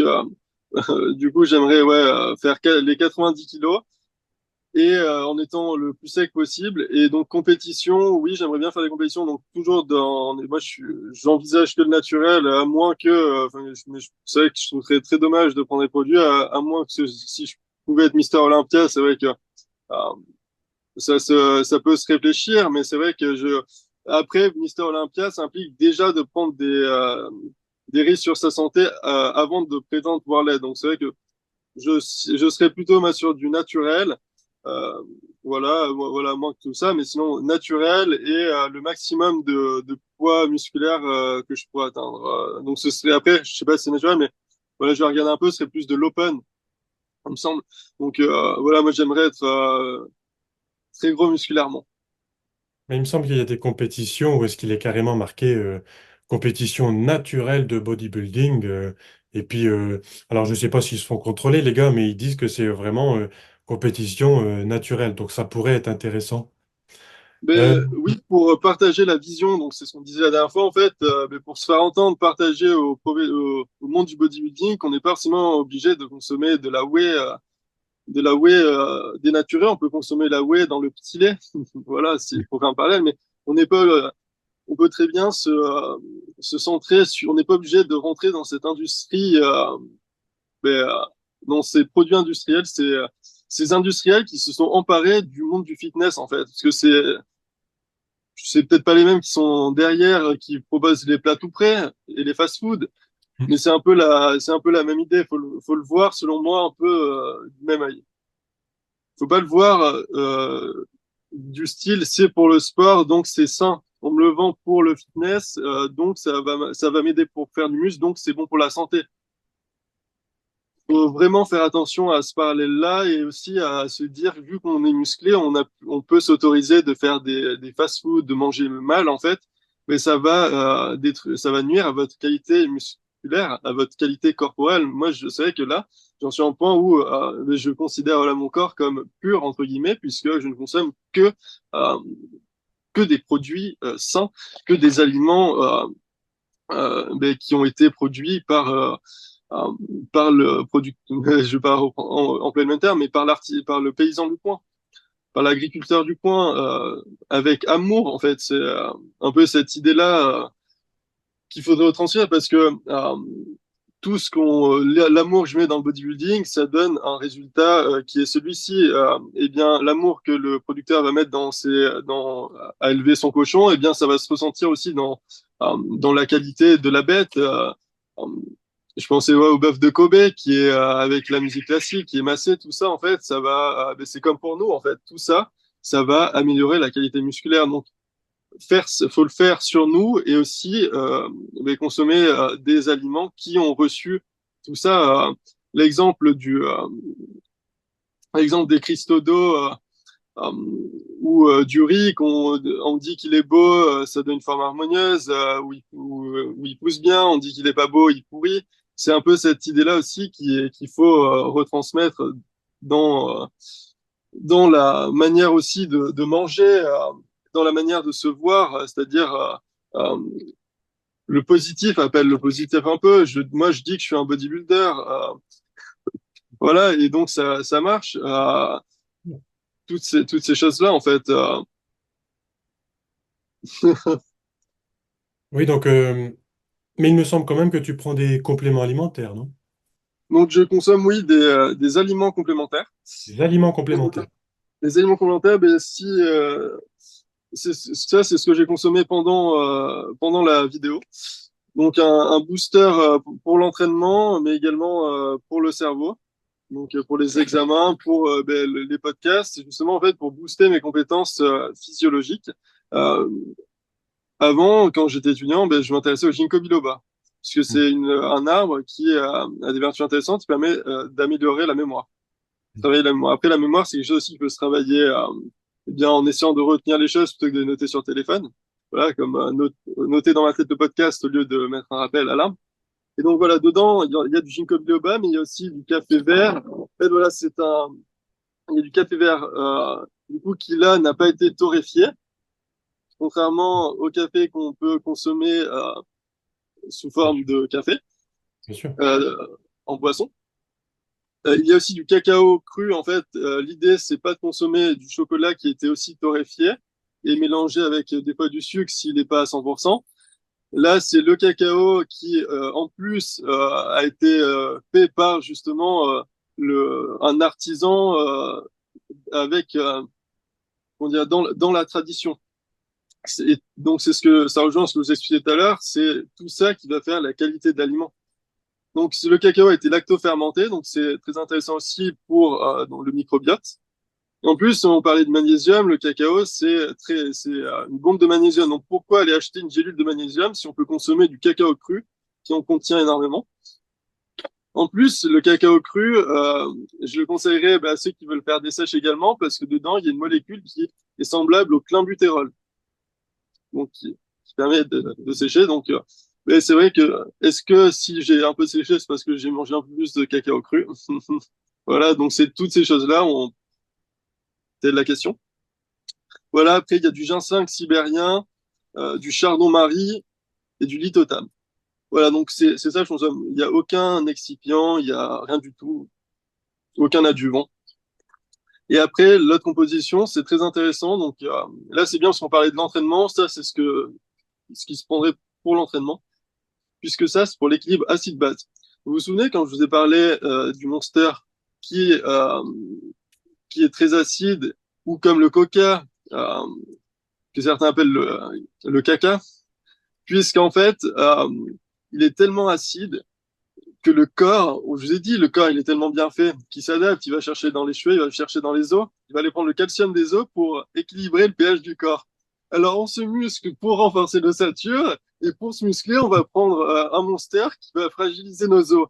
du coup j'aimerais ouais faire les 90 kilos et en étant le plus sec possible. Et donc compétition, oui, j'aimerais bien faire des compétitions. Donc toujours moi j'envisage que le naturel, à moins que, mais c'est vrai que je trouverais très dommage de prendre des produits, à moins que si je pouvais être Mister Olympia, c'est vrai que ça peut se réfléchir, mais c'est vrai que après Mister Olympia, ça implique déjà de prendre des risques sur sa santé avant de prétendre pouvoir l'être. Donc c'est vrai que je serais plutôt moi, sur du naturel. Euh, voilà, moins que tout ça, mais sinon naturel et le maximum de poids musculaire que je pourrais atteindre. Donc ce serait après, je sais pas si c'est naturel, mais voilà, je vais regarder un peu, ce serait plus de l'open, il me semble. Donc voilà, moi j'aimerais être très gros musculairement. Mais il me semble qu'il y a des compétitions où est-ce qu'il est carrément marqué compétition naturelle de bodybuilding. Et puis, alors je ne sais pas s'ils se font contrôler, les gars, mais ils disent que c'est vraiment compétition naturelle. Donc ça pourrait être intéressant. Euh, Mais oui, pour partager la vision, donc c'est ce qu'on disait la dernière fois, en fait, mais pour se faire entendre, partager au monde du bodybuilding, qu'on n'est pas forcément obligé de consommer de la whey dénaturée. On peut consommer la whey dans le petit lait, voilà, c'est pour faire un parallèle, mais on n'est pas, on peut très bien se centrer sur, on n'est pas obligé de rentrer dans cette industrie, mais, dans ces produits industriels, ces industriels qui se sont emparés du monde du fitness, en fait, parce que c'est peut-être pas les mêmes qui sont derrière, qui proposent les plats tout prêts et les fast-food, mais c'est un peu la même idée. Faut le voir, selon moi, un peu du même œil. Faut pas le voir du style, c'est pour le sport, donc c'est sain. on me le vend pour le fitness, donc ça va m'aider pour faire du muscle, donc c'est bon pour la santé. Faut vraiment faire attention à ce parallèle-là et aussi à se dire, vu qu'on est musclé, on peut s'autoriser de faire des fast-food, de manger mal en fait, mais ça va nuire à votre qualité musculaire, à votre qualité corporelle. Moi, je sais que là, j'en suis à un point où je considère voilà, mon corps comme pur entre guillemets, puisque je ne consomme euh, que des produits sains, que des aliments qui ont été produits euh, par le producteur, je vais pas en plein même terme, mais par le paysan du coin, par l'agriculteur du coin, avec amour, en fait. C'est un peu cette idée-là qu'il faudrait retranscrire parce que tout l'amour que je mets dans le bodybuilding, ça donne un résultat qui est celui-ci. Eh bien, l'amour que le producteur va mettre à élever son cochon, eh bien, ça va se ressentir aussi dans la qualité de la bête. Euh, je pensais ouais, au bœuf de Kobe qui est avec la musique classique, qui est massé, tout ça, en fait, ben, c'est comme pour nous, en fait, tout ça, ça va améliorer la qualité musculaire. Donc, faut le faire sur nous et aussi consommer des aliments qui ont reçu tout ça. L'exemple l'exemple des cristaux d'eau euh, ou du riz on dit qu'il est beau, ça donne une forme harmonieuse, où il pousse bien, on dit qu'il est pas beau, il pourrit. C'est un peu cette idée-là aussi qu'il faut retransmettre dans dans la manière aussi de manger, dans la manière de se voir, c'est-à-dire euh, le positif appelle le positif un peu. Moi, je dis que je suis un bodybuilder, voilà, et donc ça marche. Toutes ces choses-là, en fait. Oui, donc, mais il me semble quand même que tu prends des compléments alimentaires, non? Donc, je consomme, oui, des aliments complémentaires. Des aliments complémentaires. Les aliments complémentaires, ben, si, ça, c'est ce que j'ai consommé pendant la vidéo. Donc, un booster pour l'entraînement, mais également pour le cerveau. Donc, pour les examens, pour les podcasts, c'est justement en fait pour booster mes compétences physiologiques. Euh, Avant, quand j'étais étudiant, ben, je m'intéressais au ginkgo biloba, parce que c'est un arbre qui a des vertus intéressantes, qui permet d'améliorer la mémoire. Travailler la mémoire. Après, la mémoire, c'est quelque chose aussi qui peut se travailler eh bien, en essayant de retenir les choses plutôt que de les noter sur le téléphone. Voilà, comme noter dans ma tête le podcast au lieu de mettre un rappel à l'arbre. Et donc voilà, dedans, il y a du ginkgo biloba, mais il y a aussi du café vert. En fait, voilà, il y a du café vert, du coup, qui là n'a pas été torréfié, contrairement au café qu'on peut consommer sous Bien forme sûr. de café Bien sûr. euh, en boisson. Il y a aussi du cacao cru. En fait, l'idée, c'est pas de consommer du chocolat qui était aussi torréfié et mélangé avec des fois du sucre s'il n'est pas à 100%. Là, c'est le cacao qui, en plus, a été fait par justement un artisan avec, comment dire, dans la tradition. Donc, c'est ce que ça rejoint ce que je vous expliquais tout à l'heure. C'est tout ça qui va faire la qualité de l'aliment. Donc, le cacao a été lacto-fermenté, donc c'est très intéressant aussi pour donc, le microbiote. Et en plus, on parlait de magnésium, le cacao, c'est une bombe de magnésium. Donc, pourquoi aller acheter une gélule de magnésium si on peut consommer du cacao cru qui en contient énormément? En plus, le cacao cru, je le conseillerais à ceux qui veulent faire des sèches également parce que dedans, il y a une molécule qui est semblable au clenbutérol, donc qui permet de sécher. Donc, mais c'est vrai que, est-ce que si j'ai un peu séché, c'est parce que j'ai mangé un peu plus de cacao cru? Voilà, donc c'est toutes ces choses-là, c'est la question. Voilà, après, il y a du ginseng sibérien, du chardon-marie et du lithotame. Voilà, donc c'est ça, je consomme. Il n'y a aucun excipient, il n'y a rien du tout, aucun adjuvant. Et après, l'autre composition, c'est très intéressant. Donc là, c'est bien parce qu'on parlait de l'entraînement. Ça, c'est ce qui se prendrait pour l'entraînement, puisque ça, c'est pour l'équilibre acide-base. Vous vous souvenez quand je vous ai parlé du Monster qui, euh, qui est très acide, ou comme le Coca, que certains appellent le caca, puisqu'en fait, il est tellement acide que le corps, je vous ai dit, le corps, il est tellement bien fait qu'il s'adapte, il va chercher dans les cheveux, il va chercher dans les os, il va aller prendre le calcium des os pour équilibrer le pH du corps. Alors, on se muscle pour renforcer l'ossature, et pour se muscler, on va prendre un monster qui va fragiliser nos os.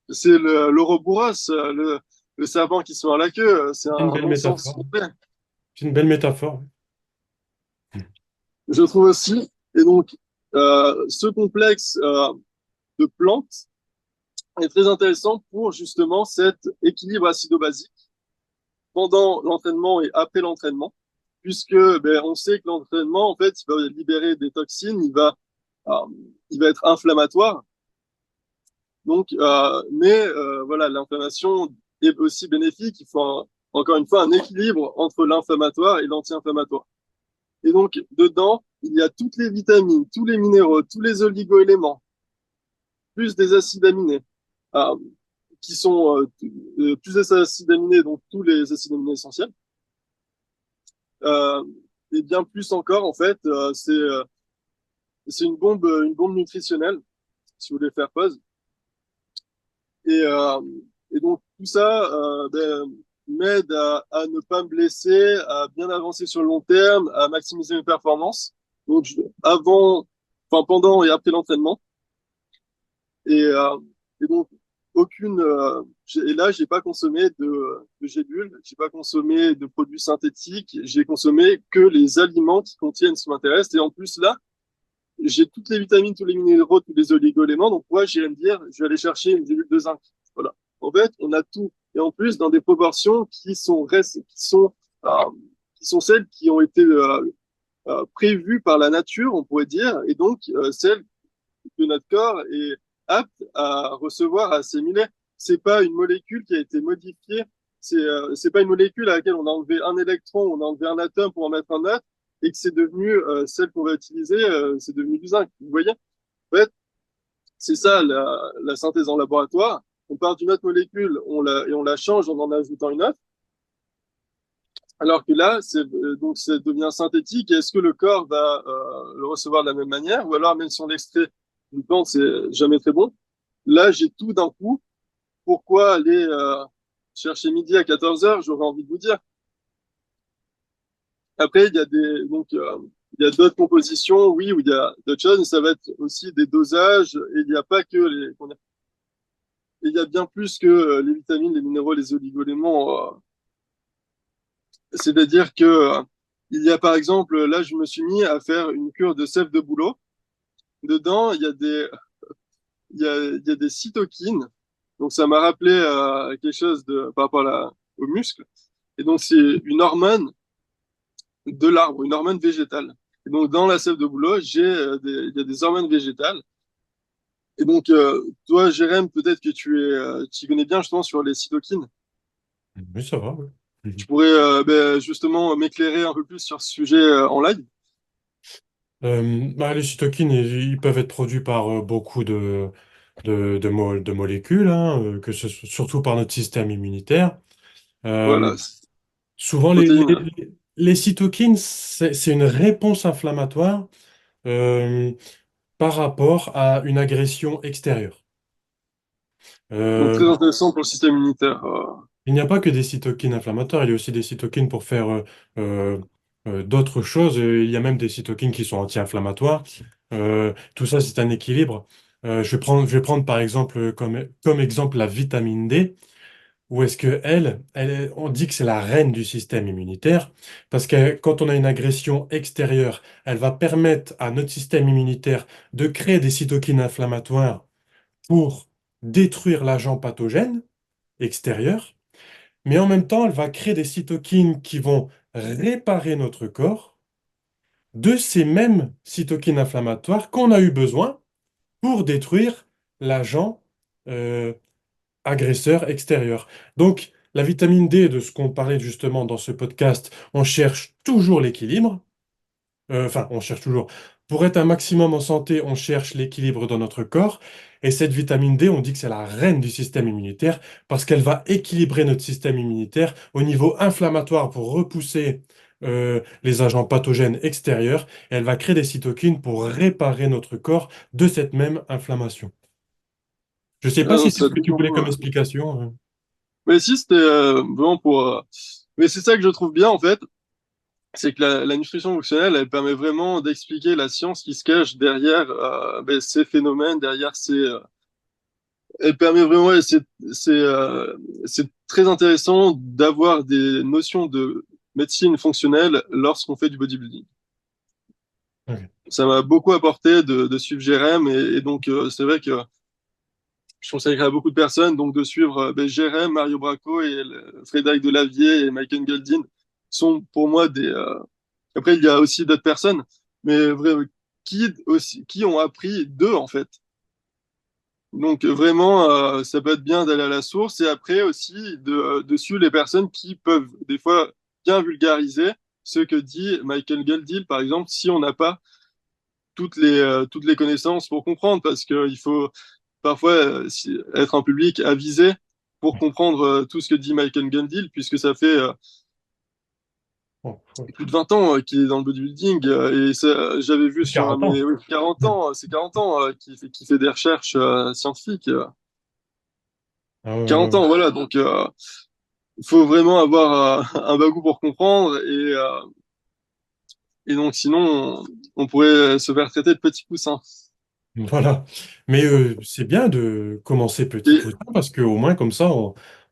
C'est l'Ouroboros, le serpent qui se mord la queue. C'est C'est une un belle non-sens métaphore. complet, C'est une belle métaphore. je trouve aussi. Et donc, ce complexe de plantes est très intéressant pour justement cet équilibre acido-basique pendant l'entraînement et après l'entraînement, puisque ben, on sait que l'entraînement, en fait, il va libérer des toxines, euh, il va être inflammatoire. Donc, voilà, l'inflammation est aussi bénéfique. Il faut encore une fois un équilibre entre l'inflammatoire et l'anti-inflammatoire. Et donc, dedans, il y a toutes les vitamines, tous les minéraux, tous les oligo-éléments, plus des acides aminés, euh, qui sont plus des acides aminés, donc tous les acides aminés essentiels. Euh, et bien plus encore, en fait, c'est une bombe nutritionnelle, si vous voulez faire pause. Et, euh, et donc, tout ça ben, m'aide à ne pas me blesser, à bien avancer sur le long terme, à maximiser mes performances. Donc, avant, enfin, pendant et après l'entraînement. Et, euh, et donc, et là, j'ai pas consommé de gélules, j'ai pas consommé de produits synthétiques, j'ai consommé que les aliments qui contiennent ce qui m'intéresse. Et en plus, là, j'ai toutes les vitamines, tous les minéraux, tous les oligo-éléments. Donc, moi, j'irais me dire, je vais aller chercher une gélule de zinc. Voilà. En fait, on a tout. Et en plus, dans des proportions euh, qui sont celles qui ont été prévues par la nature, on pourrait dire, et donc celles que notre corps est apte à recevoir, à assimiler. C'est pas une molécule qui a été modifiée. C'est pas une molécule à laquelle on a enlevé un électron, on a enlevé un atome pour en mettre un autre, et que c'est devenu celle qu'on va utiliser, c'est devenu du zinc. Vous voyez? En fait, c'est ça la synthèse en laboratoire. On part d'une autre molécule, et on la change en ajoutant une autre. Alors que là, donc ça devient synthétique. Est-ce que le corps va le recevoir de la même manière, ou alors même si on l'extrait d'une plante, c'est jamais très bon. Là, j'ai tout d'un coup. Pourquoi aller chercher midi à 14 heures, j'aurais envie de vous dire. Après, il y a d'autres compositions, oui, où il y a d'autres choses, mais ça va être aussi des dosages, et il n'y a pas que il y a bien plus que les vitamines, les minéraux, les oligo-éléments. C'est-à-dire que il y a par exemple, là, je me suis mis à faire une cure de sève de bouleau. Dedans, il y a des cytokines. Donc, ça m'a rappelé quelque chose par rapport aux muscles. Et donc, c'est une hormone de l'arbre, une hormone végétale. Et donc, dans la sève de bouleau, il y a des hormones végétales. Et donc, toi, Jérém, peut-être que tu connais bien justement sur les cytokines. Oui, ça va, oui. Tu pourrais ben, justement m'éclairer un peu plus sur ce sujet en live. Bah, les cytokines, ils peuvent être produits par beaucoup de molécules, hein, surtout par notre système immunitaire. Euh, Voilà, souvent, protéines. les cytokines, c'est une réponse inflammatoire euh, par rapport à une agression extérieure. Donc, Euh, très intéressant pour le système immunitaire. il n'y a pas que des cytokines inflammatoires, il y a aussi des cytokines pour faire euh, d'autres choses. Il y a même des cytokines qui sont anti-inflammatoires. Tout ça, c'est un équilibre. Je vais prendre par exemple comme exemple la vitamine D, où est-ce que on dit que c'est la reine du système immunitaire, parce que quand on a une agression extérieure, elle va permettre à notre système immunitaire de créer des cytokines inflammatoires pour détruire l'agent pathogène extérieur, mais en même temps, elle va créer des cytokines qui vont réparer notre corps de ces mêmes cytokines inflammatoires qu'on a eu besoin pour détruire l'agent euh, agresseur extérieur. Donc, la vitamine D, de ce qu'on parlait justement dans ce podcast, on cherche toujours l'équilibre. Enfin, on cherche toujours. Pour être un maximum en santé, on cherche l'équilibre dans notre corps. Et cette vitamine D, on dit que c'est la reine du système immunitaire parce qu'elle va équilibrer notre système immunitaire au niveau inflammatoire pour repousser les agents pathogènes extérieurs. Et elle va créer des cytokines pour réparer notre corps de cette même inflammation. Je ne sais Ah pas non, si c'est ça ce a que tu voulais comme toujours, explication. Mais si, c'était vraiment pour. Mais c'est ça que je trouve bien, en fait. c'est que la nutrition fonctionnelle, elle permet vraiment d'expliquer la science qui se cache derrière ces phénomènes, derrière elle permet vraiment, et c'est très intéressant d'avoir des notions de médecine fonctionnelle lorsqu'on fait du bodybuilding. Ok. Ça m'a beaucoup apporté de suivre Jérém, et donc c'est vrai que je conseillerais à beaucoup de personnes donc de suivre Jérém, Mario Bracco et Frédéric Delavier et Michael Goldin sont pour moi des. Après, il y a aussi d'autres personnes, mais qui ont appris d'eux en fait. Donc vraiment, ça peut être bien d'aller à la source et après aussi de suivre les personnes qui peuvent des fois bien vulgariser ce que dit Michael Goldin, par exemple, si on n'a pas toutes les connaissances pour comprendre, parce qu'il faut parfois être un public avisé pour comprendre tout ce que dit Michael Gundil, puisque ça fait Bon, plus de 20 ans qu'il est dans le bodybuilding, et j'avais vu sur 40 ans. mes oui, 40 Hmm. ans, c'est 40 ans qu'il fait des recherches scientifiques. Ah ouais, ouais, 40 ouais. ans, voilà, donc il faut vraiment avoir un bagou pour comprendre, et donc sinon on pourrait se faire traiter de petit poussin. Voilà. Mais c'est bien de commencer petit Et, peu parce qu'au moins comme ça,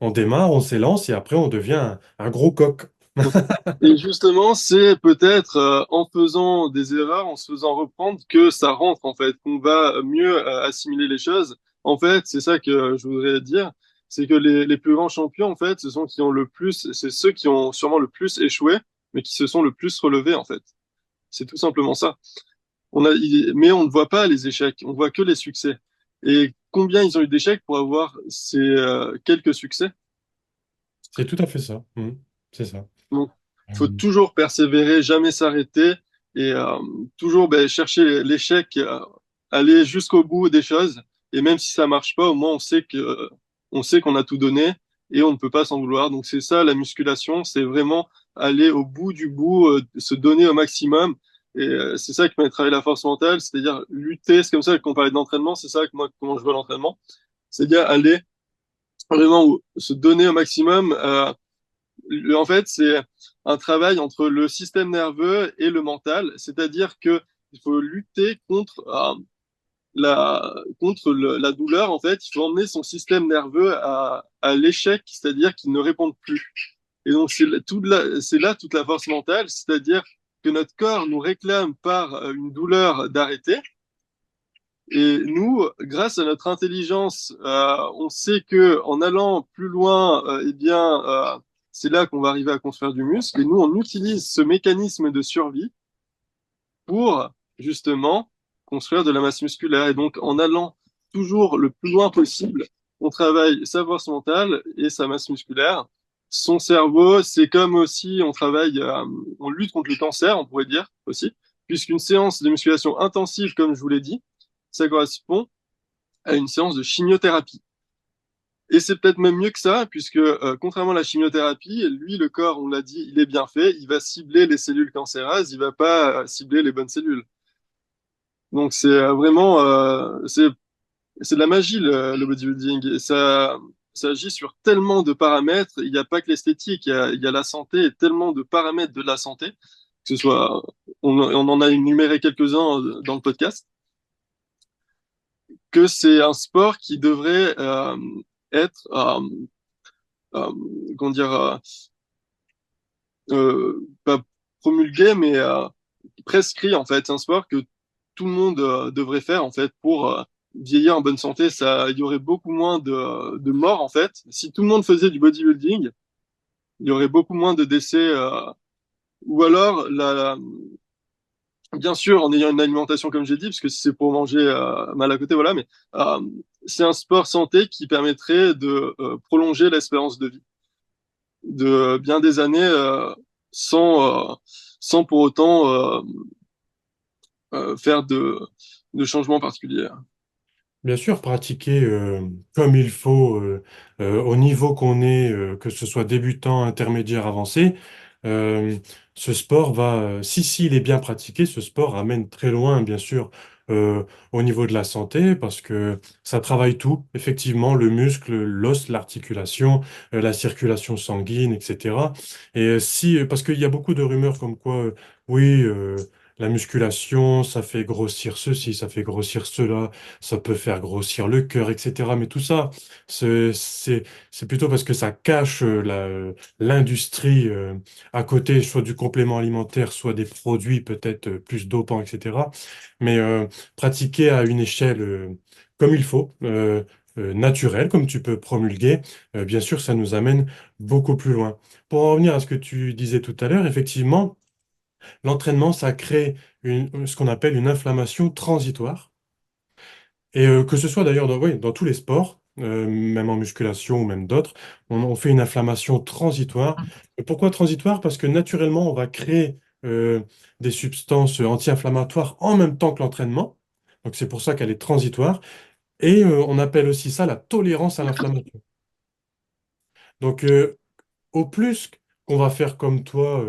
on démarre, on s'élance et après on devient un gros coq. Et justement, c'est peut-être en faisant des erreurs, en se faisant reprendre, que ça rentre en fait, qu'on va mieux assimiler les choses. En fait, c'est ça que je voudrais dire, c'est que les plus grands champions, en fait, ce sont qui ont le plus, c'est ceux qui ont sûrement le plus échoué, mais qui se sont le plus relevés en fait. C'est tout simplement ça. Mais on ne voit pas les échecs, on voit que les succès. Et combien ils ont eu d'échecs pour avoir ces quelques succès? C'est tout à fait ça. C'est ça. Donc, il faut Euh, toujours persévérer, jamais s'arrêter et toujours chercher l'échec, aller jusqu'au bout des choses. Et même si ça marche pas, au moins on sait qu'on a tout donné et on ne peut pas s'en vouloir. Donc c'est ça la musculation, c'est vraiment aller au bout du bout, se donner au maximum. Et c'est ça qui m'a travaillé la force mentale, c'est-à-dire lutter. C'est comme ça qu'on parlait d'entraînement. C'est ça que moi comment je vois l'entraînement, c'est-à-dire aller vraiment se donner au maximum. En fait, c'est un travail entre le système nerveux et le mental, c'est-à-dire que il faut lutter contre la douleur. En fait, il faut emmener son système nerveux à l'échec, c'est-à-dire qu'il ne répond plus. Et donc, c'est là toute la force mentale, c'est-à-dire que notre corps nous réclame par une douleur d'arrêter. Et nous, grâce à notre intelligence, on sait que en allant plus loin, c'est là qu'on va arriver à construire du muscle. Et nous, on utilise ce mécanisme de survie pour justement construire de la masse musculaire. Et donc, en allant toujours le plus loin possible, on travaille sa force mentale et sa masse musculaire. Son cerveau, c'est comme aussi on lutte contre le cancer, on pourrait dire aussi, puisqu'une séance de musculation intensive, comme je vous l'ai dit, ça correspond à une séance de chimiothérapie. Et c'est peut-être même mieux que ça, puisque contrairement à la chimiothérapie, lui, le corps, on l'a dit, il est bien fait, il va cibler les cellules cancéreuses, il va pas cibler les bonnes cellules. Donc c'est vraiment, c'est de la magie le bodybuilding. Et ça agit sur tellement de paramètres. Il n'y a pas que l'esthétique, il y a la santé, et tellement de paramètres de la santé, que ce soit, on en a énuméré quelques-uns dans le podcast, que c'est un sport qui devrait être euh, comment dire, pas promulgué, mais prescrit en fait. C'est un sport que tout le monde devrait faire en fait pour vieillir en bonne santé. Il y aurait beaucoup moins de morts en fait. Si tout le monde faisait du bodybuilding, il y aurait beaucoup moins de décès. Ou alors, bien sûr, en ayant une alimentation comme j'ai dit, parce que si c'est pour manger mal à côté, voilà. Mais euh, c'est un sport santé qui permettrait de prolonger l'espérance de vie de bien des années sans pour autant faire de changements particuliers. Bien sûr, pratiquer comme il faut au niveau qu'on est, que ce soit débutant, intermédiaire, avancé, euh, ce sport va, si il est bien pratiqué, ce sport amène très loin, bien sûr, euh, au niveau de la santé parce que ça travaille tout, effectivement, le muscle, l'os, l'articulation, la circulation sanguine, etc. Et si, parce qu'il y a beaucoup de rumeurs comme quoi, oui, la musculation, ça fait grossir ceci, ça fait grossir cela, ça peut faire grossir le cœur, etc. Mais tout ça, c'est plutôt parce que ça cache l'industrie à côté, soit du complément alimentaire, soit des produits peut-être plus dopants, etc. Mais pratiquer à une échelle comme il faut, naturelle, comme tu peux promulguer, bien sûr, ça nous amène beaucoup plus loin. Pour en revenir à ce que tu disais tout à l'heure, effectivement, l'entraînement, ça crée ce qu'on appelle une inflammation transitoire. Et que ce soit d'ailleurs dans, oui, dans tous les sports, même en musculation ou même d'autres, on fait une inflammation transitoire. Et pourquoi transitoire? Parce que naturellement, on va créer des substances anti-inflammatoires en même temps que l'entraînement. Donc c'est pour ça qu'elle est transitoire. Et on appelle aussi ça la tolérance à l'inflammation. Donc au plus qu'on va faire comme toi,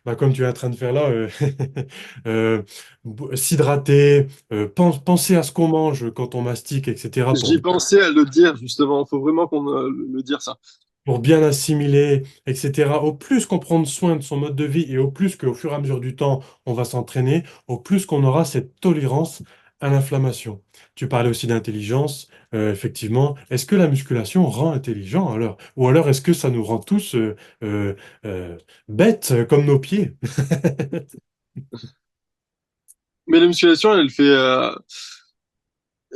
bah, comme tu es en train de faire là, euh, s'hydrater, penser à ce qu'on mange quand on mastique, etc., J'y pensais à le dire, justement. Il faut vraiment qu'on le dire, ça. pour bien assimiler, etc. Au plus qu'on prend soin de son mode de vie et au plus qu'au fur et à mesure du temps, on va s'entraîner, au plus qu'on aura cette tolérance à l'inflammation. Tu parlais aussi d'intelligence, effectivement. Est-ce que la musculation rend intelligent alors? Ou alors est-ce que ça nous rend tous euh, euh, bêtes comme nos pieds? Mais la musculation, elle fait,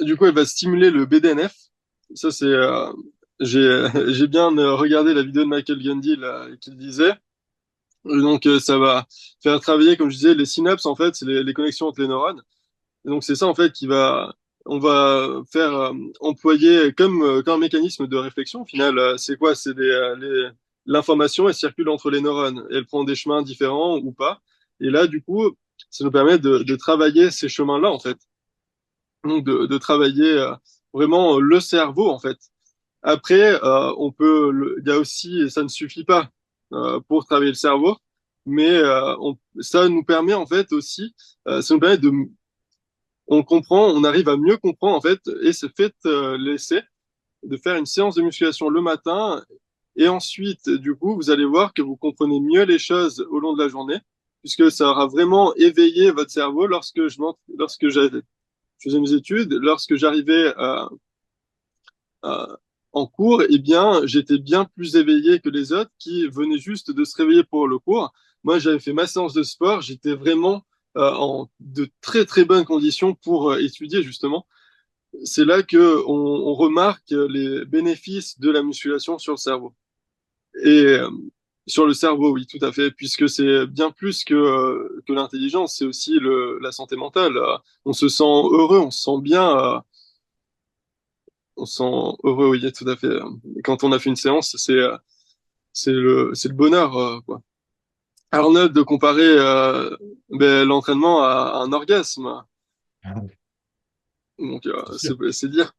du coup, elle va stimuler le BDNF. Ça, c'est, j'ai bien regardé la vidéo de Michael Gundy là, qui le disait. Et donc, ça va faire travailler, comme je disais, les synapses, en fait, c'est les connexions entre les neurones. Et donc, c'est ça, en fait, on va faire employer comme un mécanisme de réflexion. Au final, c'est quoi? C'est l'information, elle circule entre les neurones. Elle prend des chemins différents ou pas. Et là, du coup, ça nous permet de travailler ces chemins-là, en fait. Donc, de travailler vraiment le cerveau, en fait. Après, il y a aussi, ça ne suffit pas pour travailler le cerveau, mais ça nous permet en fait aussi, ça nous permet on comprend, on arrive à mieux comprendre en fait, et c'est fait l'essai de faire une séance de musculation le matin, et ensuite, du coup, vous allez voir que vous comprenez mieux les choses au long de la journée, puisque ça aura vraiment éveillé votre cerveau lorsque je faisais mes études, lorsque j'arrivais euh, en cours, eh bien, j'étais bien plus éveillé que les autres qui venaient juste de se réveiller pour le cours. Moi, j'avais fait ma séance de sport, j'étais vraiment en de très très bonnes conditions pour étudier justement. C'est là que on remarque les bénéfices de la musculation sur le cerveau. Et sur le cerveau, oui, tout à fait, puisque c'est bien plus que l'intelligence, c'est aussi la santé mentale. On se sent heureux, on se sent bien. On se sent heureux, oui, tout à fait. Et quand on a fait une séance, c'est le bonheur, quoi. Arnold de comparer l'entraînement à un orgasme. Donc, C'est sûr. c'est dire.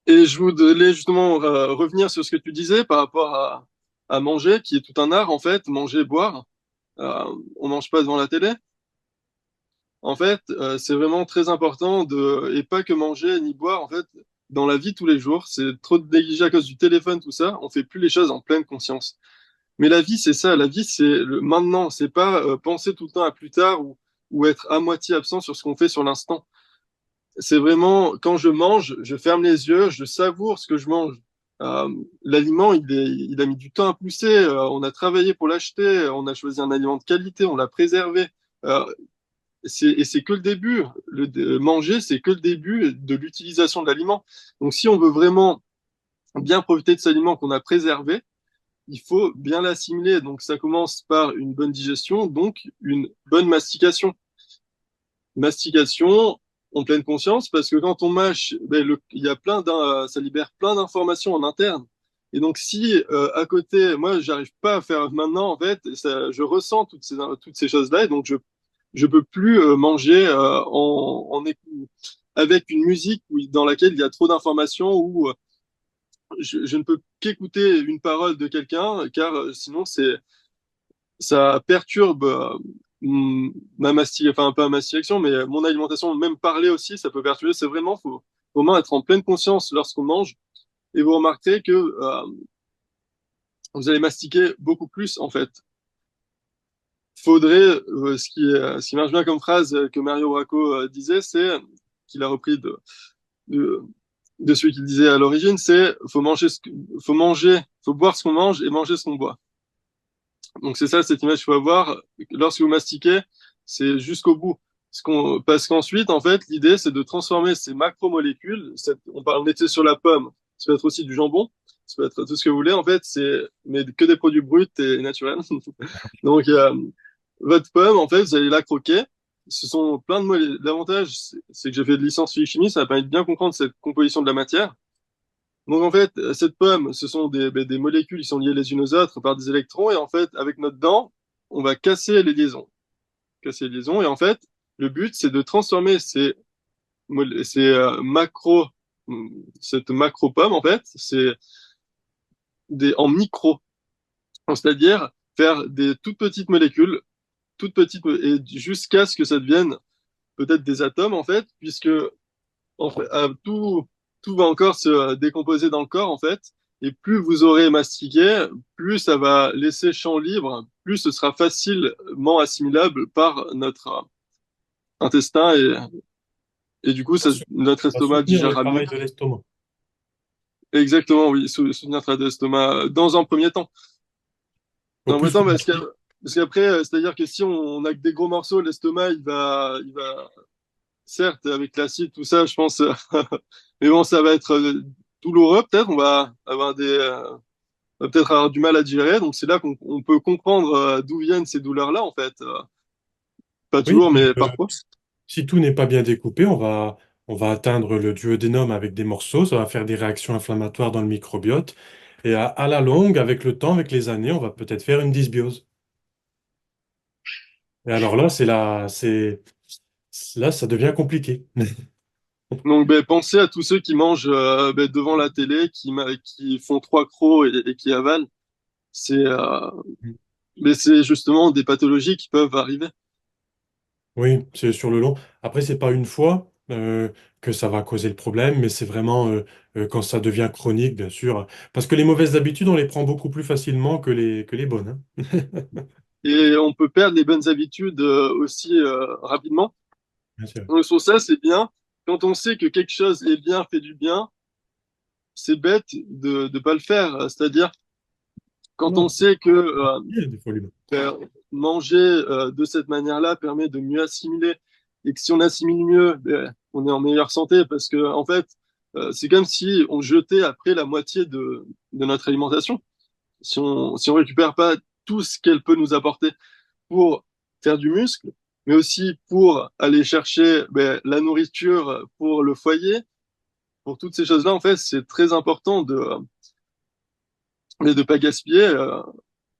Et je voulais justement revenir sur ce que tu disais par rapport à manger, qui est tout un art, en fait, manger, boire. On mange pas devant la télé. En fait, c'est vraiment très important et pas que manger ni boire, en fait, dans la vie de tous les jours. C'est trop négligé à cause du téléphone, tout ça. On fait plus les choses en pleine conscience. Mais la vie, c'est ça. La vie, c'est le maintenant. C'est pas penser tout le temps à plus tard ou être à moitié absent sur ce qu'on fait sur l'instant. C'est vraiment quand je mange, je ferme les yeux, je savoure ce que je mange. L'aliment, il a mis du temps à pousser. On a travaillé pour l'acheter. On a choisi un aliment de qualité. On l'a préservé. Euh, et c'est que le début. Manger, c'est que le début de l'utilisation de l'aliment. Donc, si on veut vraiment bien profiter de cet aliment qu'on a préservé, il faut bien l'assimiler. Donc, ça commence par une bonne digestion, donc une bonne mastication. Mastication en pleine conscience, parce que quand on mâche, il y a ça libère plein d'informations en interne. Et donc, si à côté, moi, j'arrive pas à faire maintenant, en fait, je ressens toutes ces choses-là, et donc je peux plus manger avec une musique dans laquelle il y a trop d'informations ou je ne peux qu'écouter une parole de quelqu'un, car sinon ça perturbe enfin pas ma mastication, mais mon alimentation, même parler aussi, ça peut perturber. C'est vraiment, faut vraiment être en pleine conscience lorsqu'on mange. Et vous remarquerez que vous allez mastiquer beaucoup plus en fait. Faudrait, ce qui marche bien comme phrase que Mario Bracco disait, c'est qu'il a repris de, de celui qu'il disait à l'origine, c'est faut boire ce qu'on mange et manger ce qu'on boit. Donc c'est ça cette image qu'il faut avoir. Lorsque vous mastiquez, c'est jusqu'au bout. Parce qu'ensuite, en fait, l'idée, c'est de transformer ces macromolécules. On était sur la pomme. Ça peut être aussi du jambon. Ça peut être tout ce que vous voulez. En fait, mais que des produits bruts et naturels. Donc, votre pomme, en fait, vous allez la croquer. Ce sont plein de molécules. L'avantage, c'est que j'ai fait de licence physique-chimie. Ça va permettre de bien comprendre cette composition de la matière. Donc en fait, cette pomme, ce sont des molécules qui sont liées les unes aux autres par des électrons, et en fait, avec notre dent, on va casser les liaisons, et en fait, le but, c'est de transformer ces cette macro pomme, en fait, en micro, c'est-à-dire faire des toutes petites molécules, toutes petites, et jusqu'à ce que ça devienne peut-être des atomes, en fait, puisque en fait, tout va encore se décomposer dans le corps, en fait. Et plus vous aurez mastiqué, plus ça va laisser champ libre, plus ce sera facilement assimilable par notre intestin et du coup, notre Ça va estomac soutenir le digérera mieux. travail de l'estomac. Exactement, oui, soutenir notre estomac dans un premier temps. Au Dans un premier plus temps, qu'on mastique, parce qu'après, c'est-à-dire que si on a que des gros morceaux, l'estomac, il va, certes, avec l'acide, tout ça, je pense, mais bon, ça va être douloureux, peut-être, on va peut-être avoir du mal à digérer, donc c'est là qu'on peut comprendre d'où viennent ces douleurs-là, en fait. Pas oui, toujours, mais parfois. si tout n'est pas bien découpé, on va atteindre le duodénum avec des morceaux, ça va faire des réactions inflammatoires dans le microbiote. Et à la longue, avec le temps, avec les années, on va peut-être faire une dysbiose. Et alors là, là, ça devient compliqué. Donc, ben, pensez à tous ceux qui mangent ben, devant la télé, qui font trois crocs et qui avalent. C'est mais c'est justement des pathologies qui peuvent arriver. Oui, c'est sur le long. Après, c'est pas une fois que ça va causer le problème, mais c'est vraiment quand ça devient chronique, bien sûr. Parce que les mauvaises habitudes, on les prend beaucoup plus facilement que les bonnes, hein. Et on peut perdre les bonnes habitudes aussi rapidement. Bien sûr. Donc, sur ça, c'est bien. Quand on sait que quelque chose est bien, fait du bien, c'est bête de ne pas le faire. C'est-à-dire, quand on Non, sait que il y a des fois l'humain. manger de cette manière-là permet de mieux assimiler, et que si on assimile mieux, ben, on est en meilleure santé, parce que en fait, c'est comme si on jetait après la moitié de notre alimentation. Si on récupère pas tout ce qu'elle peut nous apporter pour faire du muscle, mais aussi pour aller chercher ben, la nourriture pour le foyer, pour toutes ces choses-là, en fait, c'est très important de pas gaspiller,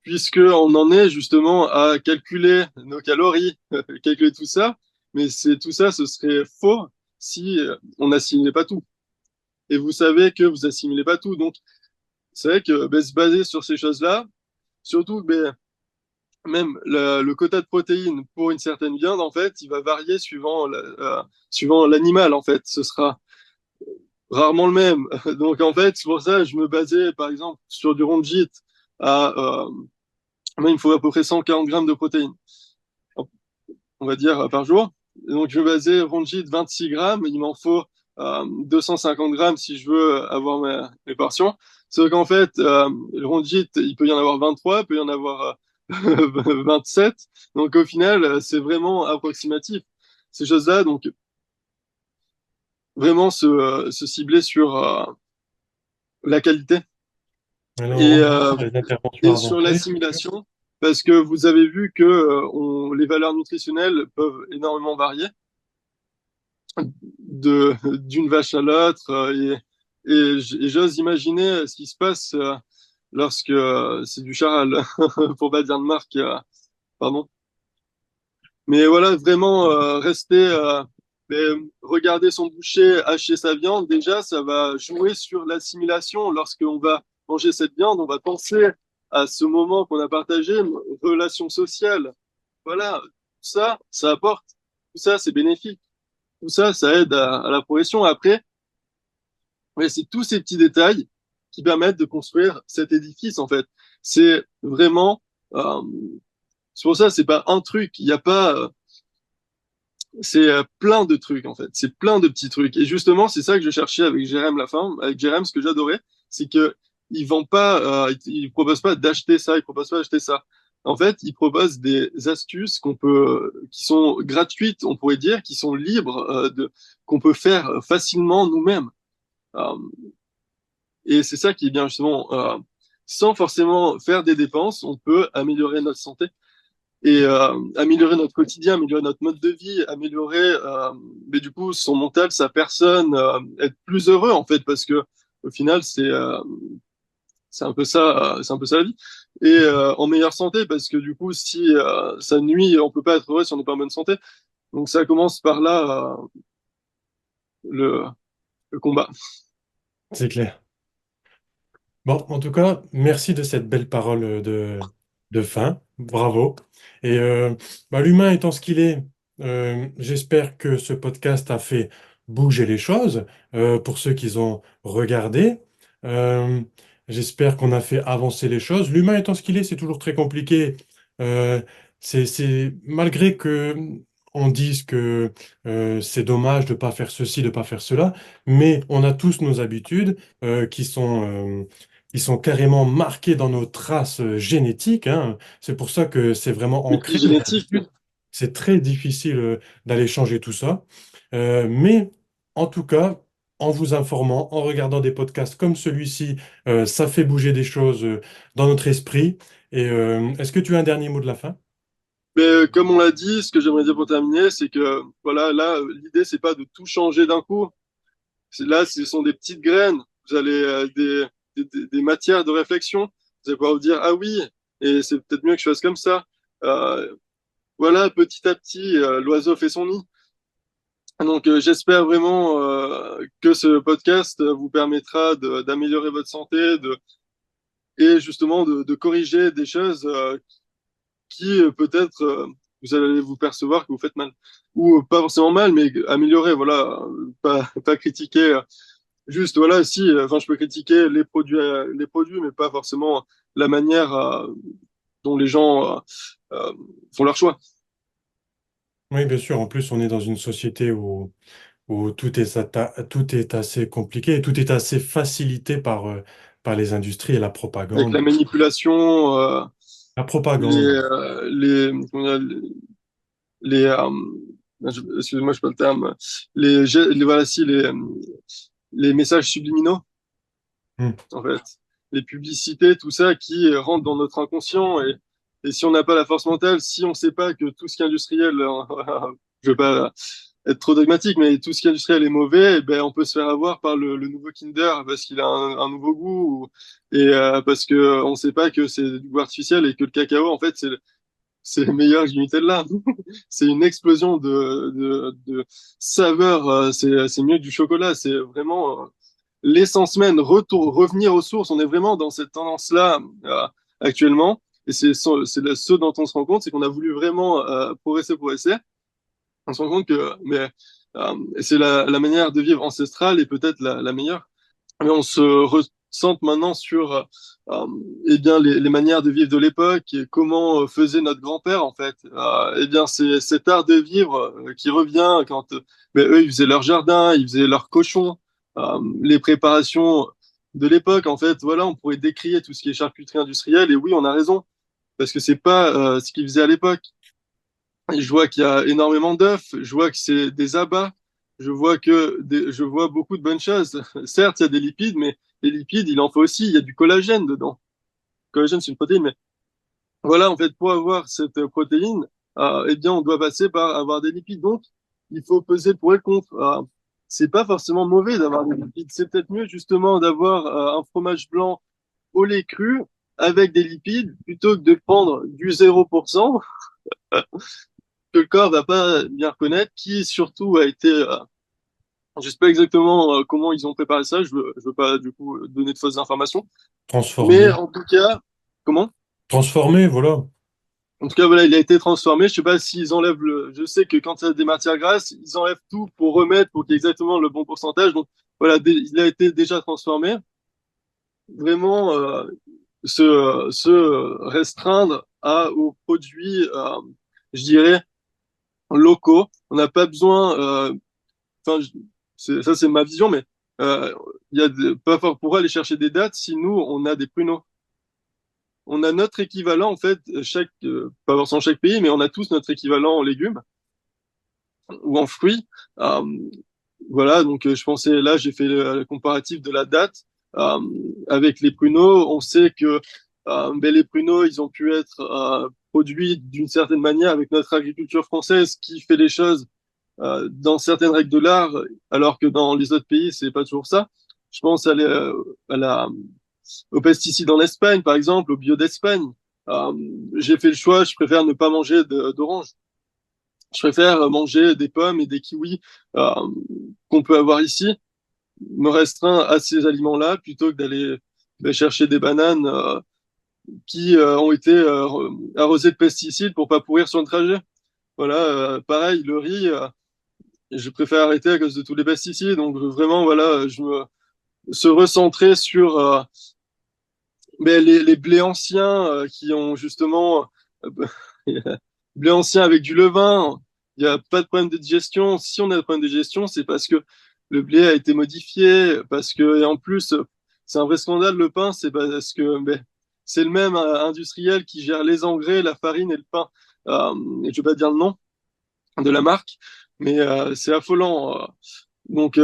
puisque on en est justement à calculer nos calories, calculer tout ça, mais tout ça, ce serait faux si on n'assimilait pas tout. Et vous savez que vous assimilez pas tout, donc c'est vrai que ben, se baser sur ces choses-là, surtout ben, même le quota de protéines pour une certaine viande, en fait, il va varier suivant l'animal, en fait. Ce sera rarement le même. Donc, en fait, c'est pour ça que je me basais, par exemple, sur du rondjit à, moi, il me faut à peu près 140 grammes de protéines, on va dire, par jour. Et donc, je me basais rondjit 26 grammes, il m'en faut 250 grammes si je veux avoir mes portions. Sauf qu'en fait, le rondjit, il peut y en avoir 23, il peut y en avoir 27. Donc au final, c'est vraiment approximatif, ces choses-là. Donc vraiment se cibler sur la qualité Alors, et, on est euh, dans les interventions et sur avancées. l'assimilation, parce que vous avez vu que les valeurs nutritionnelles peuvent énormément varier d'une vache à l'autre. Et j'ose imaginer ce qui se passe lorsque c'est du charal, pour pas dire de marque, pardon. Mais voilà, vraiment rester, regarder son boucher hacher sa viande, déjà, ça va jouer sur l'assimilation. Lorsqu'on va manger cette viande, on va penser à ce moment qu'on a partagé, une relation sociale. Voilà, ça apporte. Tout ça, c'est bénéfique. Tout ça, ça aide à la progression. Après, ouais, c'est tous ces petits détails qui permettent de construire cet édifice, en fait. C'est vraiment, euh, c'est pour ça, c'est pas un truc. Il n'y a pas, c'est plein de trucs, en fait. C'est plein de petits trucs. Et justement, c'est ça que je cherchais avec Jérém la fin. Avec Jérém, ce que j'adorais, c'est que il vend pas, il propose pas d'acheter ça, il propose pas d'acheter ça. En fait, il propose des astuces qui sont gratuites, on pourrait dire, qui sont libres, qu'on peut faire facilement nous-mêmes. Euh, et c'est ça qui est bien justement, sans forcément faire des dépenses, on peut améliorer notre santé et améliorer notre quotidien, améliorer notre mode de vie, améliorer, mais du coup, son mental, sa personne, être plus heureux en fait, parce que au final, c'est un peu ça la vie. Et en meilleure santé, parce que du coup, si ça nuit, on peut pas être heureux si on n'est pas en bonne santé. Donc ça commence par là, le, le combat. C'est clair. Bon, en tout cas, merci de cette belle parole de fin. Bravo. Et l'humain étant ce qu'il est, j'espère que ce podcast a fait bouger les choses pour ceux qui ont regardé. Euh, J'espère qu'on a fait avancer les choses. L'humain étant ce qu'il est, c'est toujours très compliqué. Euh, malgré que on dise que c'est dommage de ne pas faire ceci, de ne pas faire cela, mais on a tous nos habitudes qui sont carrément marqués dans nos traces génétiques, hein. C'est pour ça que c'est vraiment ancré, les L'épigénétique. habitudes. C'est très difficile d'aller changer tout ça. Mais en tout cas, en vous informant, en regardant des podcasts comme celui-ci, ça fait bouger des choses dans notre esprit. Et est-ce que tu as un dernier mot de la fin? Mais comme on l'a dit, ce que j'aimerais dire pour terminer, c'est que voilà, là, l'idée c'est pas de tout changer d'un coup. Là, ce sont des petites graines. Vous allez des matières de réflexion. Vous allez pouvoir vous dire ah oui, et c'est peut-être mieux que je fasse comme ça. Euh, voilà, petit à petit, l'oiseau fait son nid. Donc j'espère vraiment que ce podcast vous permettra d'améliorer votre santé, et justement de corriger des choses qui peut-être vous allez vous percevoir que vous faites mal. Ou pas forcément mal, mais améliorer, voilà, pas critiquer. Juste, voilà, si, enfin, je peux critiquer les produits, mais pas forcément la manière dont les gens font leur choix. Oui, bien sûr. En plus, on est dans une société où tout est assez compliqué et tout est assez facilité par les industries et la Avec propagande. la manipulation, La propagande. comment dire, les excusez-moi, je sais pas le terme, voilà, si, les messages subliminaux, Hmm. en fait. Les publicités, tout ça qui rentre dans notre inconscient. Et si on n'a pas la force mentale, si on ne sait pas que tout ce qui est industriel, je veux pas être trop dogmatique, mais tout ce qui est industriel est mauvais, eh ben, on peut se faire avoir par le nouveau Kinder parce qu'il a un nouveau goût et parce que on ne sait pas que c'est du goût artificiel et que le cacao, en fait, c'est meilleur que du Nutella. C'est une explosion de saveurs. C'est mieux que du chocolat. C'est vraiment l'essence même. Revenir aux sources. On est vraiment dans cette tendance-là actuellement. Et ce dont on se rend compte, c'est qu'on a voulu vraiment progresser. On se rend compte que c'est la manière de vivre ancestrale et peut-être la meilleure. Mais on se ressente maintenant sur eh bien les manières de vivre de l'époque et comment faisait notre grand-père en fait. Eh bien c'est cet art de vivre qui revient quand mais eux ils faisaient leur jardin, ils faisaient leurs cochons, les préparations de l'époque en fait. Voilà, on pourrait décrier tout ce qui est charcuterie industrielle et oui on a raison parce que c'est pas ce qu'ils faisaient à l'époque. Et je vois qu'il y a énormément d'œufs, je vois que c'est des abats, je vois beaucoup de bonnes choses. Certes, il y a des lipides, mais les lipides, il en faut aussi, il y a du collagène dedans. Le collagène, c'est une protéine, mais voilà, en fait, pour avoir cette protéine, eh bien, on doit passer par avoir des lipides. Donc, il faut peser le pour et le contre. C'est pas forcément mauvais d'avoir des lipides. C'est peut-être mieux, justement, d'avoir un fromage blanc au lait cru avec des lipides plutôt que de prendre du 0% que le corps va pas bien reconnaître, qui surtout a été, je sais pas exactement comment ils ont préparé ça, je veux pas du coup donner de fausses informations, mais Transformé. en tout cas, comment? Transformé, voilà. En tout cas, voilà, il a été transformé. Je sais pas s'ils enlèvent le. Je sais que quand il y a des matières grasses, ils enlèvent tout pour remettre pour qu'il y ait exactement le bon pourcentage. Donc voilà, il a été déjà transformé. Vraiment, se restreindre aux produits, je dirais, locaux. On n'a pas besoin. Enfin, ça c'est ma vision, mais il y a pas fort pour aller chercher des dates si nous on a des pruneaux. On a notre équivalent en fait, pas forcément chaque pays, mais on a tous notre équivalent en légumes ou en fruits. Euh, voilà, donc je pensais là, j'ai fait le comparatif de la date euh, avec les pruneaux. On sait que ben, les pruneaux, ils ont pu être produits d'une certaine manière avec notre agriculture française qui fait les choses dans certaines règles de l'art, alors que dans les autres pays, c'est pas toujours ça. Je pense à aux pesticides en Espagne, par exemple, au bio d'Espagne. Euh, j'ai fait le choix, je préfère ne pas manger d'orange. Je préfère manger des pommes et des kiwis euh, qu'on peut avoir ici, me restreindre à ces aliments-là plutôt que d'aller chercher des bananes qui ont été arrosées de pesticides pour pas pourrir sur le trajet. Voilà, pareil, le riz, je préfère arrêter à cause de tous les pesticides. Donc vraiment, voilà, se recentrer sur mais les blés anciens qui ont justement blés anciens avec du levain, il n'y a pas de problème de digestion. Si on a des problèmes de digestion, c'est parce que le blé a été modifié, parce que et en plus, c'est un vrai scandale le pain, c'est parce que ben, c'est le même industriel qui gère les engrais, la farine et le pain. Et je vais pas dire le nom de la marque, mais c'est affolant. Donc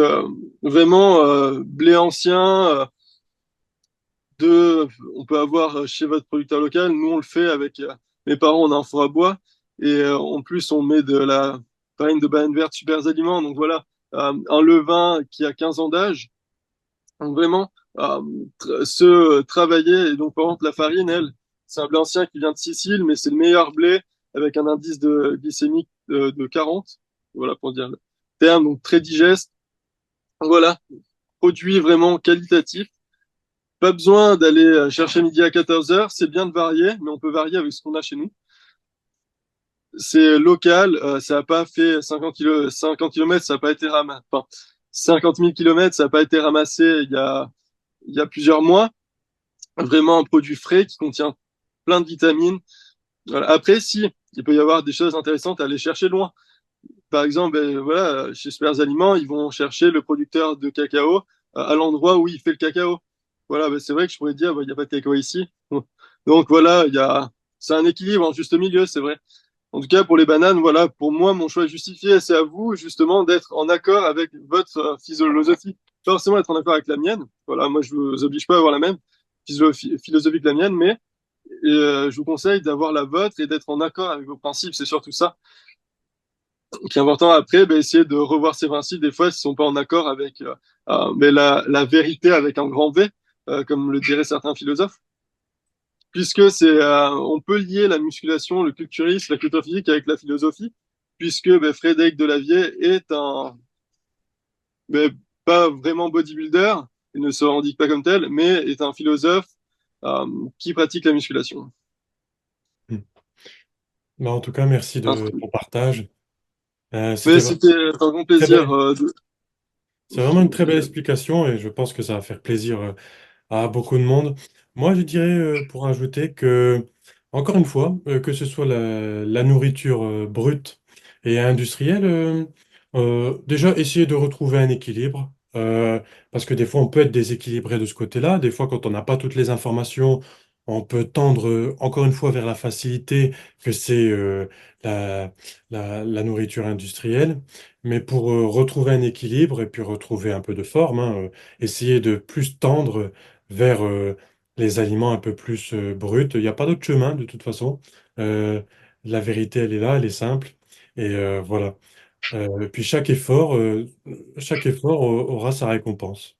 vraiment blé ancien. On peut avoir chez votre producteur local. Nous, on le fait avec mes parents, on a un four à bois. Et en plus, on met de la farine de banane verte Super Aliments. Donc voilà, un levain qui a 15 ans d'âge. Donc vraiment, se travailler. Et donc, par exemple, la farine, elle, c'est un blé ancien qui vient de Sicile, mais c'est le meilleur blé avec un indice de glycémique de 40. Voilà, pour dire le terme. Donc, très digeste. Voilà, produit vraiment qualitatif. Pas besoin d'aller chercher midi à 14 heures, c'est bien de varier, mais on peut varier avec ce qu'on a chez nous. C'est local, ça n'a pas fait 50 kilomètres, ça n'a pas été ramassé. Enfin, 50 000 kilomètres, ça n'a pas été ramassé il y a plusieurs mois. Vraiment un produit frais qui contient plein de vitamines. Voilà. Après, si, il peut y avoir des choses intéressantes à aller chercher loin. Par exemple, ben, voilà, chez Super Aliments, ils vont chercher le producteur de cacao à l'endroit où il fait le cacao. Voilà, ben, c'est vrai que je pourrais dire, ben, il n'y a pas de cacao ici. Donc voilà, c'est un équilibre en juste milieu, c'est vrai. En tout cas, pour les bananes, voilà, pour moi, mon choix est justifié. C'est à vous, justement, d'être en accord avec votre philosophie. Pas forcément être en accord avec la mienne. Voilà, moi, je vous oblige pas à avoir la même philosophie que la mienne, mais je vous conseille d'avoir la vôtre et d'être en accord avec vos principes. C'est surtout ça qui est important. Après, ben, essayer de revoir ses principes, des fois, s'ils sont pas en accord avec mais la vérité avec un grand V, comme le diraient certains philosophes. Puisque on peut lier la musculation, le culturisme, la culture physique avec la philosophie, puisque ben, Frédéric Delavier est ben, pas vraiment bodybuilder, il ne se revendique pas comme tel, mais est un philosophe qui pratique la musculation. Hmm. Bah, en tout cas, merci de ton partage. Mais C'était c'était un grand très plaisir. belle. C'est vraiment une très belle explication et je pense que ça va faire plaisir à beaucoup de monde. Moi, je dirais pour ajouter que, encore une fois, que ce soit la nourriture brute et industrielle, déjà essayer de retrouver un équilibre, parce que des fois on peut être déséquilibré de ce côté-là. Des fois, quand on n'a pas toutes les informations, on peut tendre encore une fois vers la facilité que c'est la, la nourriture industrielle. Mais pour retrouver un équilibre et puis retrouver un peu de forme, hein, essayer de plus tendre vers les aliments un peu plus bruts. Il n'y a pas d'autre chemin de toute façon. Euh, la vérité, elle est là, elle est simple. Et voilà. Puis chaque effort aura sa récompense.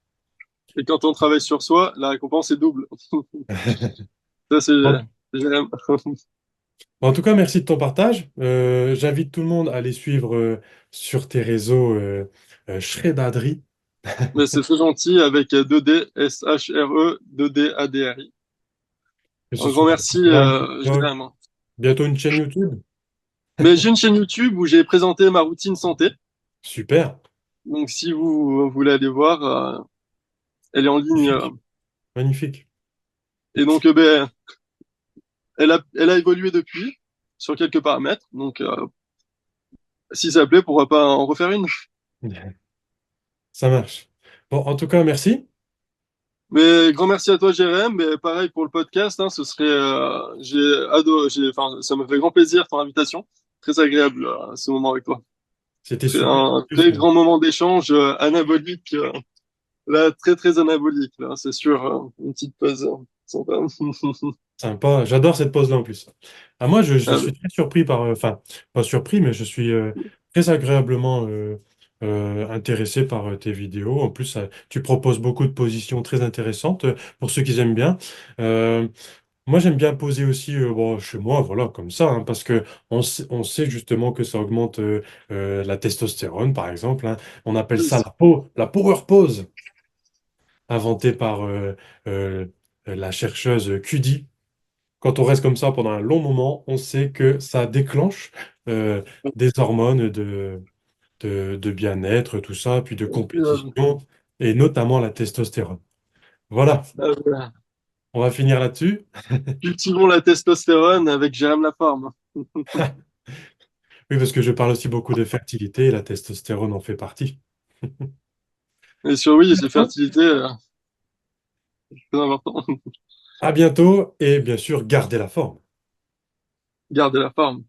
Et quand on travaille sur soi, la récompense est double. Ça, En, j'aime. en tout cas, merci de ton partage. J'invite tout le monde à aller suivre sur tes réseaux Shredadri. Mais c'est très gentil avec 2D, S-H-R-E, 2D, A-D-R-I. Que ce Un grand soit merci, Instagram, je dirais TikTok, à moi. Bientôt une chaîne YouTube? Mais j'ai une chaîne YouTube où j'ai présenté ma routine santé. Super. Donc, si vous voulez aller voir, elle est en ligne. Magnifique. Magnifique. Et donc, ben, elle a évolué depuis sur quelques paramètres. Donc, si ça plaît, pourquoi pas en refaire une? Ça marche. Bon, en tout cas, merci. Mais grand merci à toi, Jérém. Mais pareil pour le podcast, hein, ce serait, enfin, ça me fait grand plaisir ton invitation. Très agréable ce moment avec toi. C'était super. En Un plus, très grand moment d'échange anabolique, là très très anabolique là, c'est sûr. Une petite pause sympa. sympa. J'adore cette pause-là en plus. Ah, moi, je Ah, suis très surpris par, enfin, pas surpris, mais je suis très agréablement intéressé par tes vidéos. En plus, tu proposes beaucoup de positions très intéressantes pour ceux qui aiment bien. Euh, Moi, j'aime bien poser aussi, bon, chez moi, voilà, comme ça, hein, parce que on sait justement que ça augmente la testostérone, par exemple, hein. On appelle ça la power pose, inventée par euh, la chercheuse Cudi. Quand on reste comme ça pendant un long moment, on sait que ça déclenche euh, des hormones de bien-être, tout ça, puis de compétition, et notamment la testostérone. Voilà, voilà. on va finir là-dessus. Cultivons la testostérone avec Jérém Laforme. Oui, parce que je parle aussi beaucoup de fertilité et la testostérone en fait partie. Et sur oui, c'est fertilité, très important. À bientôt et bien sûr, gardez la forme. Gardez la forme.